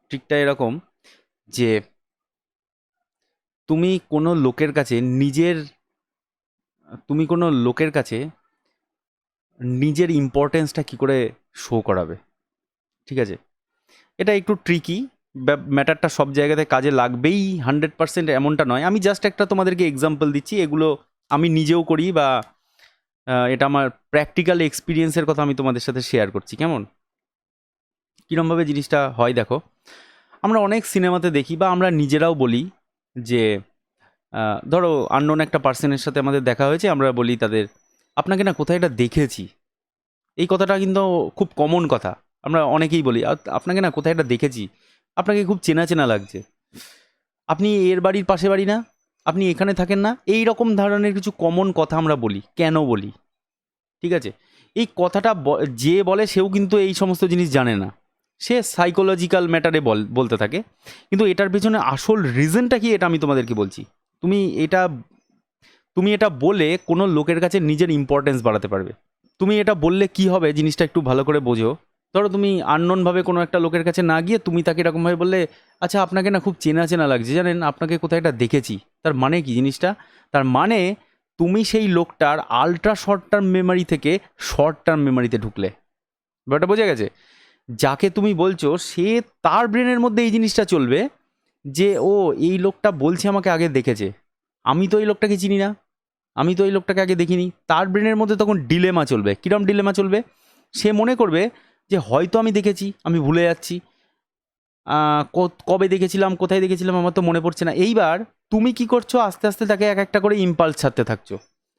ট্রিকটা এরকম যে তুমি কোনো লোকের কাছে নিজের ইম্পর্টেন্সটা কী করে শো করাবে, ঠিক আছে? এটা একটু ট্রিকি, ম্যাটারটা সব জায়গাতে কাজে লাগবেই 100% এমনটা নয়। আমি জাস্ট একটা তোমাদেরকে এক্সাম্পল দিচ্ছি, এগুলো আমি নিজেও করি বা এটা আমার প্র্যাকটিক্যাল এক্সপিরিয়েন্সের কথা আমি তোমাদের সাথে শেয়ার করছি, কেমন? কীরমভাবে জিনিসটা হয় দেখো, আমরা অনেক সিনেমাতে দেখি বা আমরা নিজেরাও বলি যে ধরো আননোন একটা পার্সনের সাথে আমাদের দেখা হয়েছে, আমরা বলি তাদের, আপনাকে না কোথায় এটা দেখেছি। এই কথাটা কিন্তু খুব কমন কথা, আমরা অনেকেই বলি আপনাকে না কোথায় এটা দেখেছি, আপনাকে খুব চেনা চেনা লাগছে, আপনি এর বাড়ির পাশে বাড়ি না, আপনি এখানে থাকেন না, এই রকম ধরনের কিছু কমন কথা আমরা বলি। কেন বলি, ঠিক আছে? এই কথাটা যে বলে সেও কিন্তু এই সমস্ত জিনিস জানে না, সে সাইকোলজিক্যাল ম্যাটারে বলতে থাকে, কিন্তু এটার পেছনে আসল রিজনটা কি এটা আমি তোমাদেরকে বলছি। তুমি এটা বলে কোনো লোকের কাছে নিজের ইম্পর্টেন্স বাড়াতে পারবে। তুমি এটা বললে কি হবে জিনিসটা একটু ভালো করে বোঝো। ধরো তুমি আননোনভাবে কোনো একটা লোকের কাছে না গিয়ে তুমি তাকে এরকমভাবে বললে, আচ্ছা আপনাকে না খুব চেনা চেনা লাগছে, জানেন আপনাকে কোথায় এটা দেখেছি। তার মানে কি জিনিসটা? তার মানে তুমি সেই লোকটার আলট্রা শর্ট টার্ম মেমোরি থেকে শর্ট টার্ম মেমোরিতে ঢুকলে। ব্যাপারটা বোঝা গেছে? যাকে তুমি বলছো সে, তার ব্রেনের মধ্যে এই জিনিসটা চলবে যে ও এই লোকটা বলছে আমাকে আগে দেখেছে, আমি তো এই লোকটাকে চিনি না, আমি তো এই লোকটাকে আগে দেখিনি। তার ব্রেনের মধ্যে তখন ডিলেমা চলবে। কিরম ডিলেমা চলবে? সে মনে করবে যে হয়তো আমি দেখেছি, আমি ভুলে যাচ্ছি, কবে দেখেছিলাম, কোথায় দেখেছিলাম আমার তো মনে পড়ছে না। এইবার তুমি কি করছো, আস্তে আস্তে তাকে এক একটা করে ইম্পালস ছাড়তে থাকছো।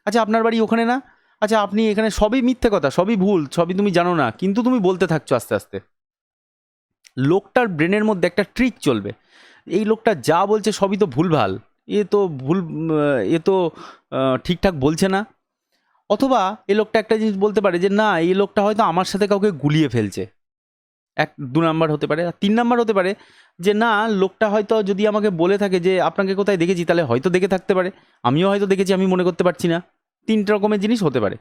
আচ্ছা আপনার বাড়ি ওখানে না, আচ্ছা আপনি এখানে, সবই মিথ্যে কথা, সবই ভুল, সবই তুমি জানো না, কিন্তু তুমি বলতে থাকছো আস্তে আস্তে। লোকটার ব্রেনের মধ্যে একটা ট্রিক চলবে, এই লোকটা যা বলছে সবই তো ভুলভাল, এ তো ঠিকঠাক বলছে না। অথবা এই লোকটা একটা জিনিস বলতে পারে যে না, এই লোকটা হয়তো আমার সাথে কাউকে গুলিয়ে ফেলছে। 2 নাম্বার হতে পারে। আর 3 নাম্বার হতে পারে যে না, লোকটা হয়তো যদি আমাকে বলে থাকে যে আপনাকে কোথায় দেখেছি, তাহলে হয়তো দেখে থাকতে পারে, আমিও হয়তো দেখেছি, আমি মনে করতে পারছি না। 3 রকমের জিনিস হতে পারে।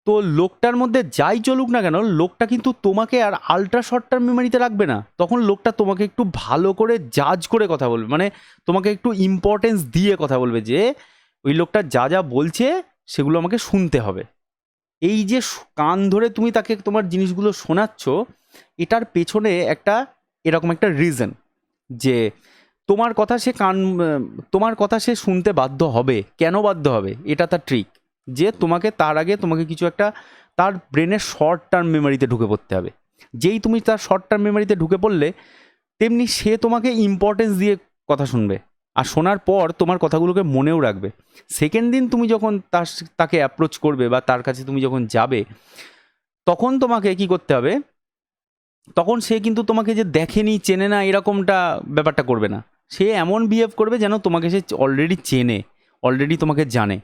তো লোকটার মধ্যে যাই চলুক না কেন, লোকটা কিন্তু তোমাকে আর আল্ট্রা শর্ট টার্ম মেমোরিতে রাখবে না। তখন লোকটা তোমাকে একটু ভালো করে জাজ করে কথা বলবে, মানে তোমাকে একটু ইম্পর্টেন্স দিয়ে কথা বলবে যে ওই লোকটা যা যা বলছে সেগুলো আমাকে শুনতে হবে। এই যে কান ধরে তুমি তাকে তোমার জিনিসগুলো শোনাচ্ছ, এটার পেছনে এরকম একটা রিজন যে তোমার কথা সে শুনতে বাধ্য হবে। কেন বাধ্য হবে? এটা তার ট্রিক, যে তার আগে তোমাকে কিছু একটা তার ব্রেনের শর্ট টার্ম মেমোরিতে ঢুকে পড়তে হবে। যেই তুমি তার শর্ট টার্ম মেমোরিতে ঢুকে পড়লে, তেমনি সে তোমাকে ইম্পর্টেন্স দিয়ে কথা শুনবে, আর শোনার পর তোমার কথাগুলোকে মনেও রাখবে। সেকেন্ড দিন তুমি যখন তাকে অ্যাপ্রোচ করবে বা তার কাছে তুমি যখন যাবে, তখন তোমাকে কি করতে হবে? তখন সে কিন্তু তোমাকে যে দেখেনি, চেনে না, এরকমটা ব্যাপারটা করবে না। সে এমন বিহেভ করবে যেন তোমাকে সে অলরেডি চেনে, অলরেডি তোমাকে জানে।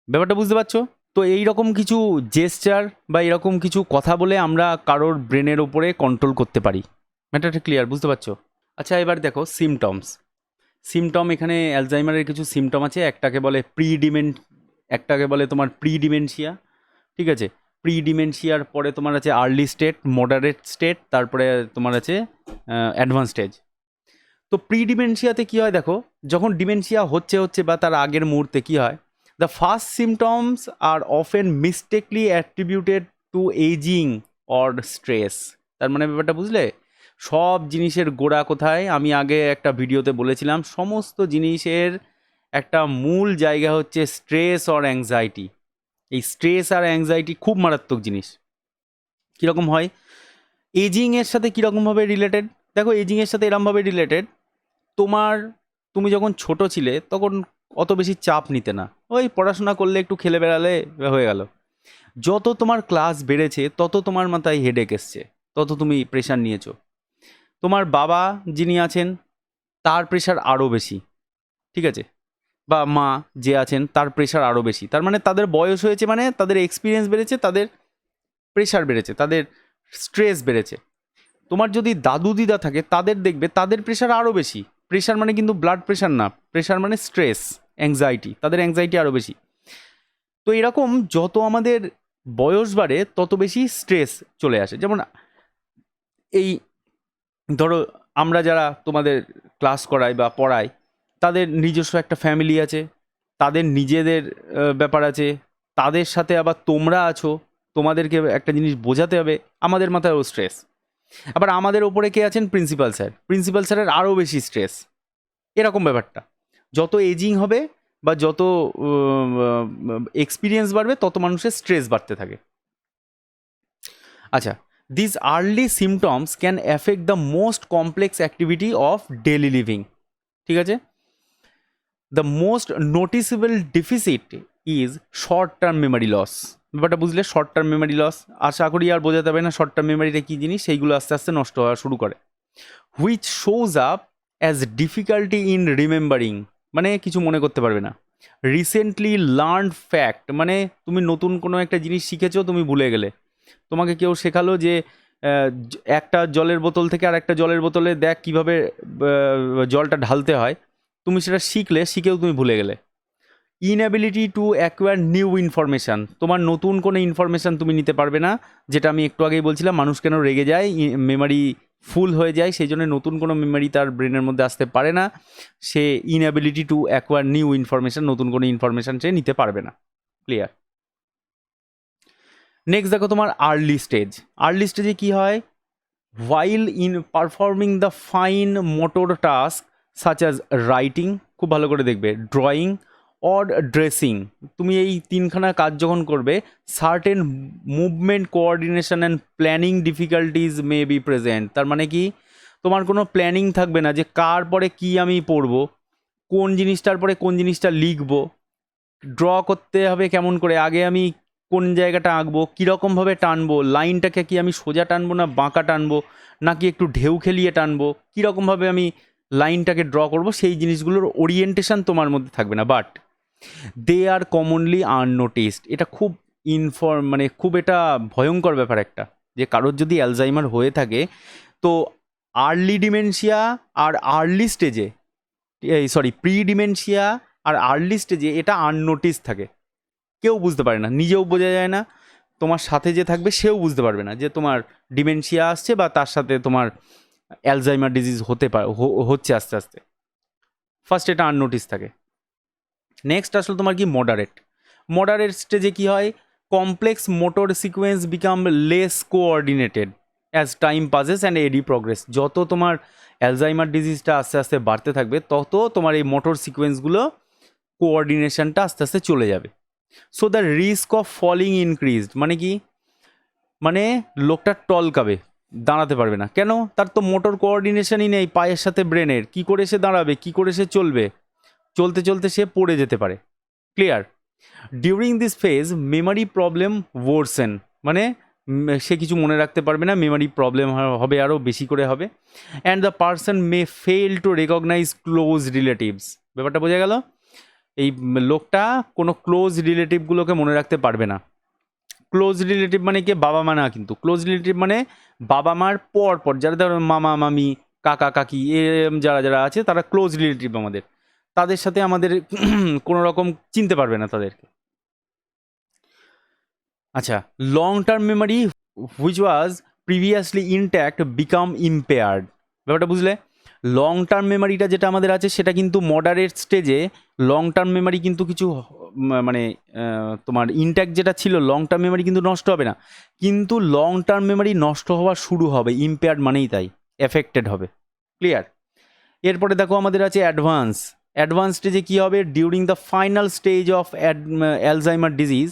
ব্যাপারটা বুঝতে পারছো? তো এই রকম কিছু জেস্চার বা এরকম কিছু কথা বলে আমরা কারোর ব্রেনের ওপরে কন্ট্রোল করতে পারি। ম্যাটারটা ক্লিয়ার, বুঝতে পারছো? আচ্ছা এবার দেখো সিমটম। এখানে অ্যালজাইমারের কিছু সিমটম আছে। একটাকে বলে তোমার প্রি ডিমেনশিয়া, ঠিক আছে? প্রি ডিমেনশিয়ার পরে তোমার আছে আর্লি স্টেট, মডারেট স্টেট, তারপরে তোমার আছে অ্যাডভান্স স্টেজ। তো প্রি ডিমেনশিয়াতে কী হয় দেখো, যখন ডিমেনশিয়া হচ্ছে বা তার আগের মুহূর্তে কী হয়, the first symptoms are often mistakenly attributed to ageing or stress. তার মানে ব্যাপারটা বুঝলে? সব জিনিসের গোড়া কোথায়? আমি আগে একটা ভিডিওতে বলেছিলাম, সমস্ত জিনিসের একটা মূল জায়গা হচ্ছে স্ট্রেস অর অ্যাংজাইটি। এই স্ট্রেস আর অ্যাংজাইটি খুব মারাত্মক জিনিস। কীরকম হয়? এজিংয়ের সাথে কীরকমভাবে রিলেটেড? দেখো, এজিংয়ের সাথে এরমভাবে রিলেটেড, তুমি যখন ছোট ছিলে তখন অত বেশি চাপ নিতে না, ওই পড়াশোনা করলে একটু খেলে বেড়ালে হয়ে গেল। যত তোমার ক্লাস বেড়েছে তত তোমার মাথায় হেডেক এসছে, তত তুমি প্রেশার নিয়েছো। তোমার বাবা যিনি আছেন তার প্রেশার আরও বেশি, ঠিক আছে? বা মা যে আছেন তার প্রেশার আরও বেশি। তার মানে তাদের বয়স হয়েছে, মানে তাদের এক্সপিরিয়েন্স বেড়েছে, তাদের প্রেশার বেড়েছে, তাদের স্ট্রেস বেড়েছে। তোমার যদি দাদু দিদা থাকে তাদের দেখবে তাদের প্রেশার আরও বেশি। প্রেশার মানে কিন্তু ব্লাড প্রেশার না, প্রেশার মানে স্ট্রেস, অ্যাংজাইটি, তাদের অ্যাংজাইটি আরও বেশি। তো এরকম যত আমাদের বয়স বাড়ে তত বেশি স্ট্রেস চলে আসে। যেমন এই ধরো, আমরা যারা তোমাদের ক্লাস করাই বা পড়াই, তাদের নিজস্ব একটা ফ্যামিলি আছে, তাদের নিজেদের ব্যাপার আছে, তাদের সাথে আবার তোমরা আছো, তোমাদেরকে একটা জিনিস বোঝাতে হবে, আমাদের মাথায়ও স্ট্রেস। আবার আমাদের ওপরে কে আছেন? Principal sir. প্রিন্সিপাল স্যারের আরও বেশি স্ট্রেস। এরকম ব্যাপারটা, যত এজিং হবে বা যত এক্সপিরিয়েন্স বাড়বে তত মানুষের স্ট্রেস বাড়তে থাকে। আচ্ছা, this early symptoms can affect the most complex activity of daily living. ঠিক আছে? The most noticeable deficit is short term memory loss. ব্যাপারটা বুঝলে? শর্ট টার্ম মেমোরি লস, আশা করি আর বোঝাতে হবে না শর্ট টার্ম মেমোরিটা কী জিনিস, সেইগুলো আস্তে আস্তে নষ্ট হওয়া শুরু করে। Which shows up as difficulty in remembering, মানে কিছু মনে করতে পারবে না। রিসেন্টলি লার্ন ফ্যাক্ট, মানে তুমি নতুন কোনো একটা জিনিস শিখেছো, তুমি ভুলে গেলে। তোমাকে কেউ শেখালো যে একটা জলের বোতল থেকে আর একটা জলের বোতলে দেখ কীভাবে জলটা ঢালতে হয়, তুমি সেটা শিখলে, শিখেও তুমি ভুলে গেলে। Inability to acquire new information, তোমার নতুন কোনো ইনফরমেশান তুমি নিতে পারবে না, যেটা আমি একটু আগেই বলছিলাম, মানুষ কেন রেগে যায়, মেমোরি ফুল হয়ে যায়, সেই জন্য নতুন কোনো মেমোরি তার ব্রেনের মধ্যে আসতে পারে না। সে inability to acquire new information, নতুন কোনো ইনফরমেশান সে নিতে পারবে না। ক্লিয়ার? নেক্সট দেখো তোমার আর্লি স্টেজ। আর্লি স্টেজে কী হয়? while in performing the fine motor task such as writing, খুব ভালো করে দেখবে, ড্রয়িং অর ড্রেসিং, তুমি এই তিনখানা কাজ যখন করবে, certain movement coordination and planning difficulties may be present. তার মানে কি? তোমার কোনো প্ল্যানিং থাকবে না যে কার পরে কি আমি পড়বো, কোন জিনিসটার পরে কোন জিনিসটা লিখবো, ড্র করতে হবে কেমন করে, আগে আমি কোন জায়গাটা আঁকবো, কীরকমভাবে টানবো, লাইনটাকে কি আমি সোজা টানবো না বাঁকা টানবো, নাকি একটু ঢেউ খেলিয়ে টানবো, কীরকমভাবে আমি লাইনটাকে ড্র করবো, সেই জিনিসগুলোর ওরিয়েন্টেশন তোমার মধ্যে থাকবে না। But they are commonly unnoticed. এটা খুব মানে খুব এটা ভয়ঙ্কর ব্যাপার একটা, যে কারোর যদি অ্যালজাইমার হয়ে থাকে, তো আর্লি ডিমেনশিয়া আর আর্লি স্টেজে, প্রি ডিমেনশিয়া আর আর্লি স্টেজে এটা আননোটিস থাকে, কেউ বুঝতে পারে না, নিজেও বোঝা যায় না, তোমার সাথে যে থাকবে সেও বুঝতে পারবে না যে তোমার ডিমেনশিয়া আসছে বা তার সাথে তোমার অ্যালজাইমার ডিজিজ হচ্ছে আস্তে আস্তে। ফার্স্ট এটা আননোটিস থাকে। নেক্সট আসলে তোমার কি? মডারেট স্টেজে কি হয়? Complex motor sequence become less coordinated as time passes and AD progress. যত তোমার অ্যালজাইমার ডিজিজটা আস্তে আস্তে বাড়তে থাকবে, তত তোমার এই মোটর সিকোয়েন্সগুলো কোঅর্ডিনেশনটা আস্তে আস্তে চলে যাবে। So the risk of falling increased, মানে কি? মানে লোকটা টলকাবে, দাঁড়াতে পারবে না। কেন? তার তো মোটর কোঅর্ডিনেশনই নেই পায়ের সাথে ব্রেনের, কি করে সে দাঁড়াবে, কি করে সে চলবে, চলতে চলতে সে পড়ে যেতে পারে। Clear? During this phase memory problem worsen, মানে সে কিছু মনে রাখতে পারবে না, মেমোরি প্রবলেম হবে, আরও বেশি করে হবে। And the person may fail to recognise close relatives. ব্যাপারটা বোঝা গেল? এই লোকটা কোনো ক্লোজ রিলেটিভগুলোকে মনে রাখতে পারবে না। ক্লোজ রিলেটিভ মানে কি? বাবা মা না, কিন্তু ক্লোজ রিলেটিভ মানে বাবা মার পর যারা, ধরো মামা মামি কাকা কাকি যারা যারা আছে, তারা ক্লোজ রিলেটিভ আমাদের, তাদের সাথে আমাদের কোনো রকম চিনতে পারবে না তাদেরকে। আচ্ছা, long term memory which was previously intact become impaired. ব্যাপারটা বুঝলে? লং টার্ম মেমোরিটা যেটা আমাদের আছে সেটা কিন্তু মডারেট স্টেজে লং টার্ম মেমোরি কিন্তু কিছু মানে তোমার ইনট্যাক্ট যেটা ছিল লং টার্ম মেমোরি কিন্তু নষ্ট হবে না, কিন্তু লং টার্ম মেমোরি নষ্ট হওয়া শুরু হবে, ইম্পেয়ার্ড মানেই তাই এফেক্টেড হবে। ক্লিয়ার? এরপরে দেখো আমাদের আছে অ্যাডভান্স। অ্যাডভান্স স্টেজে কী হবে? During the final stage of Alzheimer disease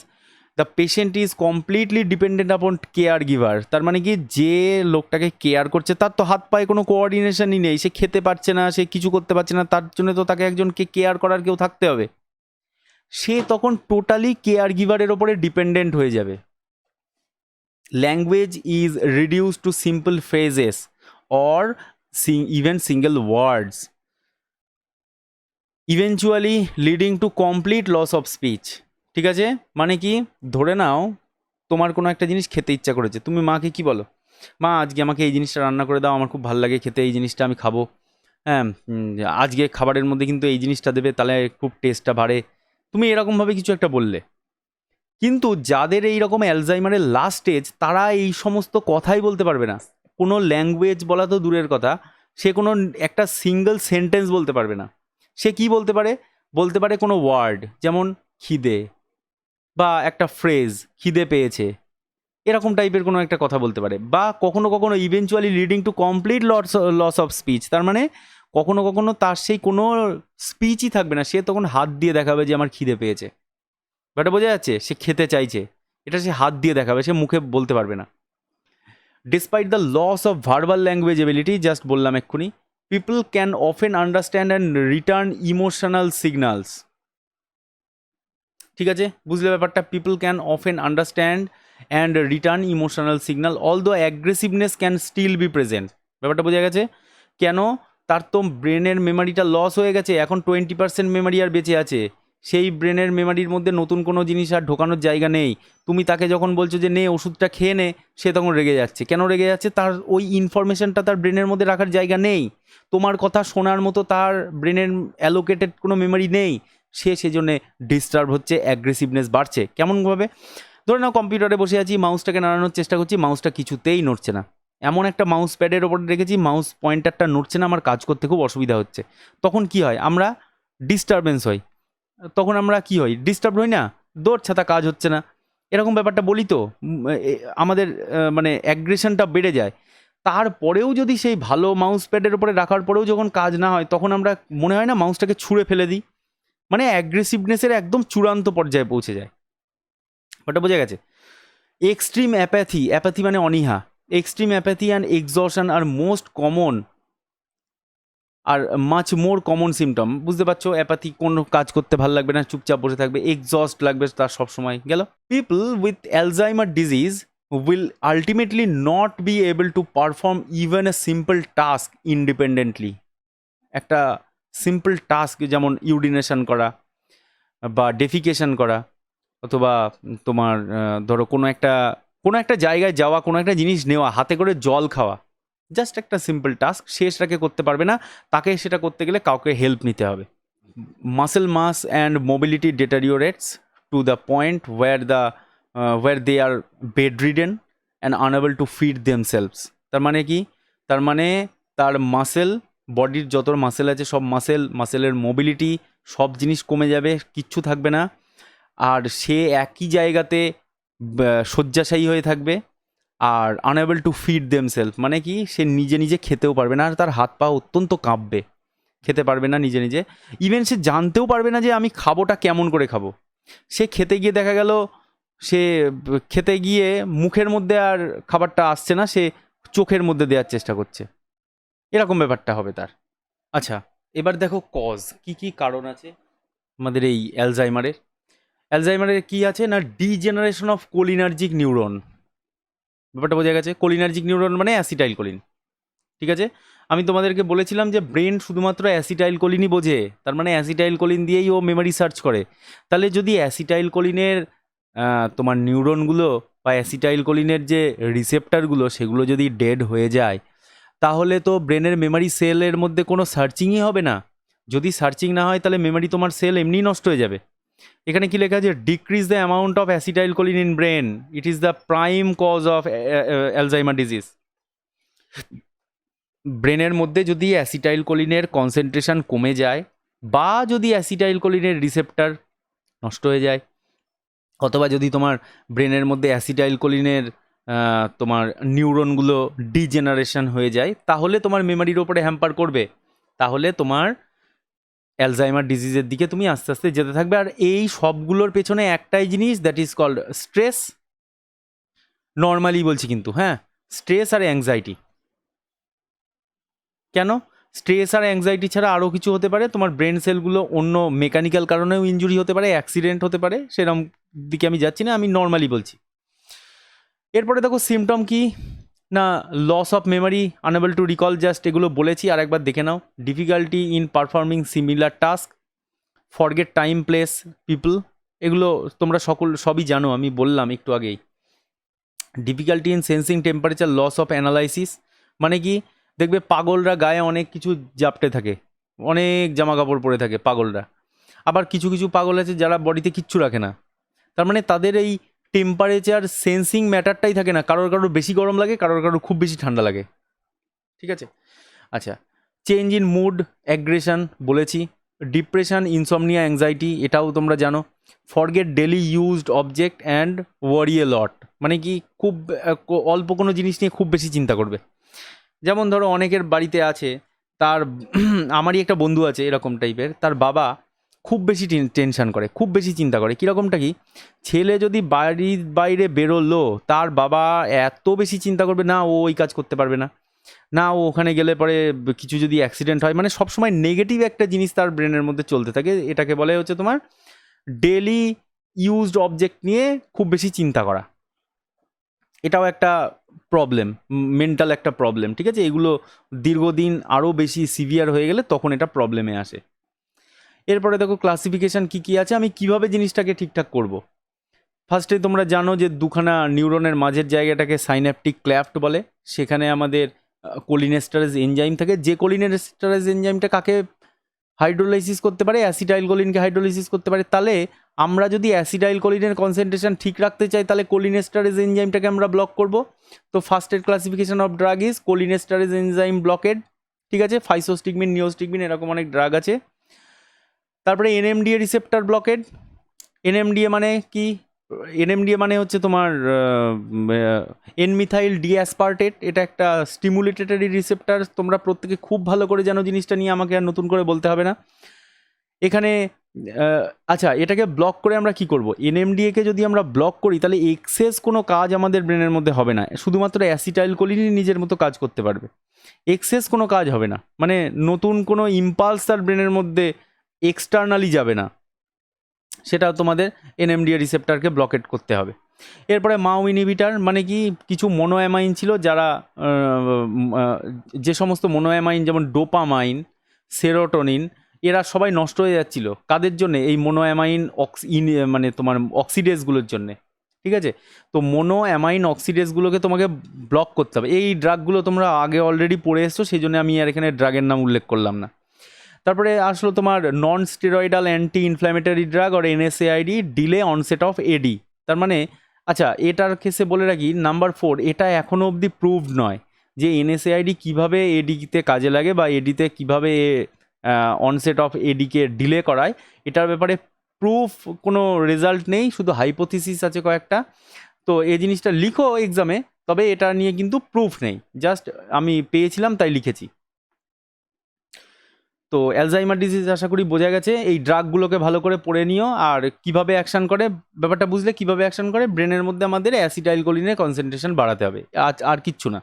the patient is completely dependent আপন কেয়ার গিভার। তার মানে কি, যে লোকটাকে কেয়ার করছে তার তো হাত পায়ে কোনো কোঅর্ডিনেশনই নেই, সে খেতে পারছে না, সে কিছু করতে পারছে না, তার জন্য তো তাকে একজনকে কেয়ার করার কেউ থাকতে হবে। সে তখন টোটালি কেয়ার গিভারের ওপরে ডিপেন্ডেন্ট হয়ে যাবে। Language is reduce to simple phrases or even single words, eventually leading to complete loss of speech. ঠিক আছে? মানে কি, ধরে নাও তোমার কোনো একটা জিনিস খেতে ইচ্ছা করেছে, তুমি মাকে কি বলো? মা আজকে আমাকে এই জিনিসটা রান্না করে দাও, আমার খুব ভালো লাগে খেতে, এই জিনিসটা আমি খাবো। হ্যাঁ, আজকে খাবারের মধ্যে কিন্তু এই জিনিসটা দেবে, তাহলে খুব টেস্টটা বাড়ে। তুমি এরকমভাবে কিছু একটা বললে, কিন্তু যাদের এই রকম অ্যালজাইমারের লাস্ট স্টেজ, তারা এই সমস্ত কথাই বলতে পারবে না। কোনো ল্যাঙ্গুয়েজ বলা তো দূরের কথা, সে কোনো একটা সিঙ্গেল সেন্টেন্স বলতে পারবে না। সে কি বলতে পারে? বলতে পারে কোনো ওয়ার্ড, যেমন খিদে, বা একটা ফ্রেজ খিদে পেয়েছে, এরকম টাইপের কোনো একটা কথা বলতে পারে। বা কখনো কখনো eventually leading to complete loss of speech, তার মানে কখনো কখনো তার সেই কোনো স্পিচই থাকবে না, সে তখন হাত দিয়ে দেখাবে যে আমার খিদে পেয়েছে। ব্যাপারটা বোঝা যাচ্ছে? সে খেতে চাইছে, এটা সে হাত দিয়ে দেখাবে, সে মুখে বলতে পারবে না। Despite the loss of verbal language ability, just বললাম এক্ষুনি, people can often understand and return emotional signals. ঠিক আছে? বুঝলে ব্যাপারটা? People can often understand and return emotional signal although aggressiveness can still be present. ব্যাপারটা বোঝা গেছে? কেন? তার তো ব্রেনের মেমারিটা লস হয়ে গেছে, এখন 20% মেমারি আর বেঁচে আছে, সেই ব্রেনের মেমারির মধ্যে নতুন কোনো জিনিস আর ঢোকানোর জায়গা নেই। তুমি তাকে যখন বলছো যে নে ওষুধটা খেয়ে নে, সে তখন রেগে যাচ্ছে। কেন রেগে যাচ্ছে? তার ওই ইনফরমেশনটা তার ব্রেনের মধ্যে রাখার জায়গা নেই, তোমার কথা শোনার মতো তার ব্রেনের অ্যালোকেটেড কোনো মেমারি নেই, সে সেজন্যে ডিস্টার্ব হচ্ছে, অ্যাগ্রেসিভনেস বাড়ছে। কেমনভাবে? ধরে নাও কম্পিউটারে বসে আছি, মাউসটাকে নাড়ানোর চেষ্টা করছি, মাউসটা কিছুতেই নড়ছে না, এমন একটা মাউস প্যাডের ওপর রেখেছি, মাউস পয়েন্টারটা নড়ছে না, আমার কাজ করতে খুব অসুবিধা হচ্ছে। তখন কি হয়? আমরা ডিস্টারবেন্স হই। তখন আমরা কি হই? ডিস্টার্ব হই না, দৌড় ছাতা কাজ হচ্ছে না, এরকম ব্যাপারটা বলি তো। আমাদের মানে অ্যাগ্রেশনটা বেড়ে যায়। তারপরেও যদি সেই ভালো মাউস প্যাডের ওপরে রাখার পরেও যখন কাজ না হয়, তখন আমরা মনে হয় না মাউসটাকে ছুঁড়ে ফেলে দিই, মানে অ্যাগ্রেসিভনেসের একদম চূড়ান্ত পর্যায়ে পৌঁছে যায়। ওটা বোঝা গেছে? এক্সট্রিম অ্যাপ্যাথি, অ্যাপ্যাথি মানে অনীহা, এক্সট্রিম অ্যাপ্যাথি অ্যান্ড এক্সজশন আর মোস্ট কমন আর মাচ মোর কমন সিমটম। বুঝতে পারছো? অ্যাপ্যাথি, কোনো কাজ করতে ভালো লাগবে না, চুপচাপ বসে থাকবে, এক্সস্ট লাগবে তার সবসময়। গেল? People with Alzheimer disease will ultimately not be able to perform even a simple task independently. একটা সিম্পল টাস্ক, যেমন ইউরিনেশন করা বা ডেফিকেশন করা, অথবা তোমার ধরো কোনো একটা জায়গায় যাওয়া, কোনো একটা জিনিস নেওয়া, হাতে করে জল খাওয়া, জাস্ট একটা সিম্পল টাস্ক, সে সেটাকে করতে পারবে না, তাকে সেটা করতে গেলে কাউকে হেল্প নিতে হবে। Muscle mass and mobility deteriorates to the point where they are bedridden and unable to feed themselves. তার মানে কি? তার মানে তার মাসেল, বডির যত মাসেল আছে সব মাসেলের মোবিলিটি, সব জিনিস কমে যাবে, কিচ্ছু থাকবে না, আর সে একই জায়গাতে শয্যাশায়ী হয়ে থাকবে। আর আনএবল টু ফিড দেমসেলফ মানে কি? সে নিজে নিজে খেতেও পারবে না, আর তার হাত পা অত্যন্ত কাঁপবে, খেতে পারবে না নিজে নিজে। ইভেন সে জানতেও পারবে না যে আমি খাবোটা কেমন করে খাবো। সে খেতে গিয়ে দেখা গেল, সে খেতে গিয়ে মুখের মধ্যে আর খাবারটা আসছে না, সে চোখের মধ্যে দেওয়ার চেষ্টা করছে, এরকম ব্যাপারটা হবে তার। আচ্ছা, এবার দেখো কজ, কি কি কারণ আছে আমাদের এই অ্যালজাইমারের কি আছে না? Degeneration of cholinergic neuron. ব্যাপারটা বোঝা গেছে? কোলিনার্জিক নিউরন মানে অ্যাসিটাইল কোলিন। ঠিক আছে? আমি তোমাদেরকে বলেছিলাম যে ব্রেন শুধুমাত্র অ্যাসিটাইল কোলিনই বোঝে, তার মানে অ্যাসিটাইল কোলিন দিয়েই ও মেমোরি সার্চ করে। তাহলে যদি অ্যাসিটাইল কোলিনের তোমার নিউরনগুলো বা অ্যাসিটাইল কোলিনের যে রিসেপ্টারগুলো, সেগুলো যদি ডেড হয়ে যায়, তাহলে তো ব্রেনের মেমোরি সেলের মধ্যে কোনো সার্চিংই হবে না। যদি সার্চিং না হয়, তাহলে মেমোরি তোমার সেল এমনিই নষ্ট হয়ে যাবে। এখানে কি লেখা আছে? Decrease the amount of acetylcholine in brain, it is the prime cause of Alzheimer disease. ব্রেনের মধ্যে যদি অ্যাসিটাইল কোলিনের কনসেন্ট্রেশন কমে যায়, বা যদি অ্যাসিটাইল কোলিনের রিসেপ্টার নষ্ট হয়ে যায়। অথবা যদি তোমার ব্রেনের মধ্যে অ্যাসিটাইল কোলিনের তোমার নিউরনগুলো ডিজেনারেশন হয়ে যায়, তাহলে তোমার মেমারির ওপরে হ্যাম্পার করবে, তাহলে তোমার অ্যালজাইমার ডিজিজের দিকে তুমি আস্তে আস্তে যেতে থাকবে। আর এই সবগুলোর পেছনে একটাই জিনিস, that is called stress. Normally বলছি কিন্তু, হ্যাঁ, স্ট্রেস আর অ্যাংজাইটি। কেন? স্ট্রেস আর অ্যাংজাইটি ছাড়া আরও কিছু হতে পারে, তোমার ব্রেন সেলগুলো অন্য মেকানিক্যাল কারণেও ইনজুরি হতে পারে, অ্যাক্সিডেন্ট হতে পারে, সেরকম দিকে আমি যাচ্ছি না, আমি নর্মালি বলছি। এরপরে দেখো সিমটম কি না, loss of memory, unable to recall, just এগুলো বলেছি, আর একবার দেখে নাও। Difficulty in performing similar task, forget time, place, people, এগুলো তোমরা সবই জানো, আমি বললাম একটু আগেই। Difficulty in sensing temperature, loss of analysis, মানে কি, দেখবে পাগলরা গায়ে অনেক কিছু জাপটে থাকে, অনেক জামা কাপড় পরে থাকে পাগলরা। আবার কিছু কিছু পাগল আছে যারা বডিতে কিচ্ছু রাখে না, তার মানে তাদের এই টেম্পারেচার সেন্সিং ম্যাটারটাই থাকে না, কারোর কারোর বেশি গরম লাগে, কারোর কারোর খুব বেশি ঠান্ডা লাগে, ঠিক আছে। আচ্ছা, চেঞ্জ ইন মুড, অ্যাগ্রেশন বলেছি, ডিপ্রেশন, ইনসমনিয়া, অ্যাংজাইটি, এটাও তোমরা জানো। Forget daily used object and worry a lot, মানে কি, খুব অল্প কোনো জিনিস নিয়ে খুব বেশি চিন্তা করবে। যেমন ধরো অনেকের বাড়িতে আছে, তার আমারই একটা বন্ধু আছে এরকম টাইপের, তার বাবা খুব বেশি টেনশন করে, খুব বেশি চিন্তা করে। কীরকমটা কি, ছেলে যদি বাড়ির বাইরে বেরোলো, তার বাবা এত বেশি চিন্তা করবে, না ও ওই কাজ করতে পারবে না, না ও ওখানে গেলে পরে কিছু যদি অ্যাক্সিডেন্ট হয়, মানে সবসময় নেগেটিভ একটা জিনিস তার ব্রেনের মধ্যে চলতে থাকে। এটাকে বলে হচ্ছে তোমার ডেলি ইউজড অবজেক্ট নিয়ে খুব বেশি চিন্তা করা। এটাও একটা প্রবলেম, মেন্টাল একটা প্রবলেম, ঠিক আছে। এগুলো দীর্ঘদিন আরও বেশি সিভিয়ার হয়ে গেলে তখন এটা প্রবলেমে আসে। এরপরে দেখো ক্লাসিফিকেশান কী কী আছে, আমি কিভাবে জিনিসটাকে ঠিকঠাক করব। ফার্স্টে তোমরা জানো যে দুখানা নিউরনের মাঝের জায়গাটাকে সাইন্যাপটিক ক্ল্যাফট বলে, সেখানে আমাদের কোলিনেস্টারেজ এনজাইম থাকে। যে কোলিনেস্টারেজ এনজাইমটা কাকে হাইড্রোলাইসিস করতে পারে, অ্যাসিটাইল কোলিনকে হাইড্রোলাইসিস করতে পারে। তাহলে আমরা যদি অ্যাসিটাইল কোলিনের কনসেন্ট্রেশন ঠিক রাখতে চাই, তাহলে কোলিনেস্টারেজ এনজাইমটাকে আমরা ব্লক করব। তো ফার্স্টের classification of drug is cholinesterase enzyme blockade, ঠিক আছে। ফাইসোস্টিগমিন, নিওস্টিগমিন, এরকম অনেক ড্রাগ আছে। তারপরে এনএমডিএ রিসেপ্টার ব্লকেড। এনএমডিএ মানে কি, এনএমডিএ মানে হচ্ছে তোমার এনমিথাইল ডিঅ্যাসপার্টেট, এটা একটা স্টিমুলেটরি রিসেপ্টার। তোমরা প্রত্যেকে খুব ভালো করে জানো জিনিসটা নিয়ে, আমাকে আর নতুন করে বলতে হবে না। এখানে আচ্ছা, এটাকে ব্লক করে আমরা কি করব, এনএমডিএকে যদি আমরা ব্লক করি, তাহলে এক্সেস কোনো কাজ আমাদের ব্রেনের মধ্যে হবে না, শুধুমাত্র অ্যাসিটাইল কোলিনই নিজের মতো কাজ করতে পারবে, এক্সেস কোনো কাজ হবে না, মানে নতুন কোনো ইম্পালস তার ব্রেনের মধ্যে এক্সটার্নালি যাবে না, সেটা তোমাদের এনএমডিএ রিসেপ্টারকে ব্লকেট করতে হবে। এরপরে মাও ইনহিবিটার, মানে কি, কিছু মোনোঅ্যামাইন ছিল যারা যে সমস্ত মোনোঅ্যামাইন, যেমন ডোপামাইন, সেরোটোনিন, এরা সবাই নষ্ট হয়ে যাচ্ছিল। কাদের জন্য? এই মোনোঅ্যামাইন মানে তোমার অক্সিডেজগুলোর জন্যে, ঠিক আছে। তো মোনোঅ্যামাইন অক্সিডেজগুলোকে তোমাকে ব্লক করতে হবে। এই ড্রাগগুলো তোমরা আগে অলরেডি পড়ে এসছো, সেই জন্য আমি আর এখানে ড্রাগের নাম উল্লেখ করলাম না। তারপরে আসলো তোমার non steroidal anti inflammatory drug আর NSAID, delay onset of AD. তার মানে, আচ্ছা, এটার কেসে বলে রাখি, নাম্বার 4, এটা এখনও অবধি প্রুভড নয় যে এনএসএআইডি কীভাবে এডিতে কাজে লাগে বা এডিতে কীভাবে অনসেট অফ এডিকে ডিলে করায়, এটার ব্যাপারে প্রুফ কোনো রেজাল্ট নেই, শুধু হাইপোথিসিস আছে কয়েকটা। তো এই জিনিসটা লিখো এক্সামে, তবে এটা নিয়ে কিন্তু প্রুফ নেই, জাস্ট আমি পেয়েছিলাম তাই লিখেছি। তো অ্যালজাইমার ডিজিজ আশা করি বোঝা গেছে। এই ড্রাগগুলোকে ভালো করে পড়ে নিও, আর কিভাবে অ্যাকশন করে, ব্যাপারটা বুঝলে কিভাবে অ্যাকশন করে, ব্রেনের মধ্যে আমাদের অ্যাসিটাইল কোলিনের কনসেন্ট্রেশন বাড়াতে হবে, আর কিচ্ছু না,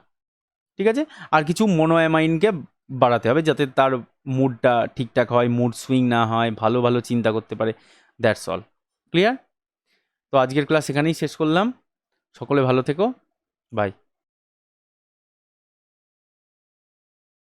ঠিক আছে। আর কিছু মোনোঅ্যামাইনকে বাড়াতে হবে, যাতে তার মুডটা ঠিকঠাক হয়, মুড সুইং না হয়, ভালো ভালো চিন্তা করতে পারে, দ্যাটস অল। ক্লিয়ার? তো আজকের ক্লাস এখানেই শেষ করলাম। সকলে ভালো থেকো, বাই।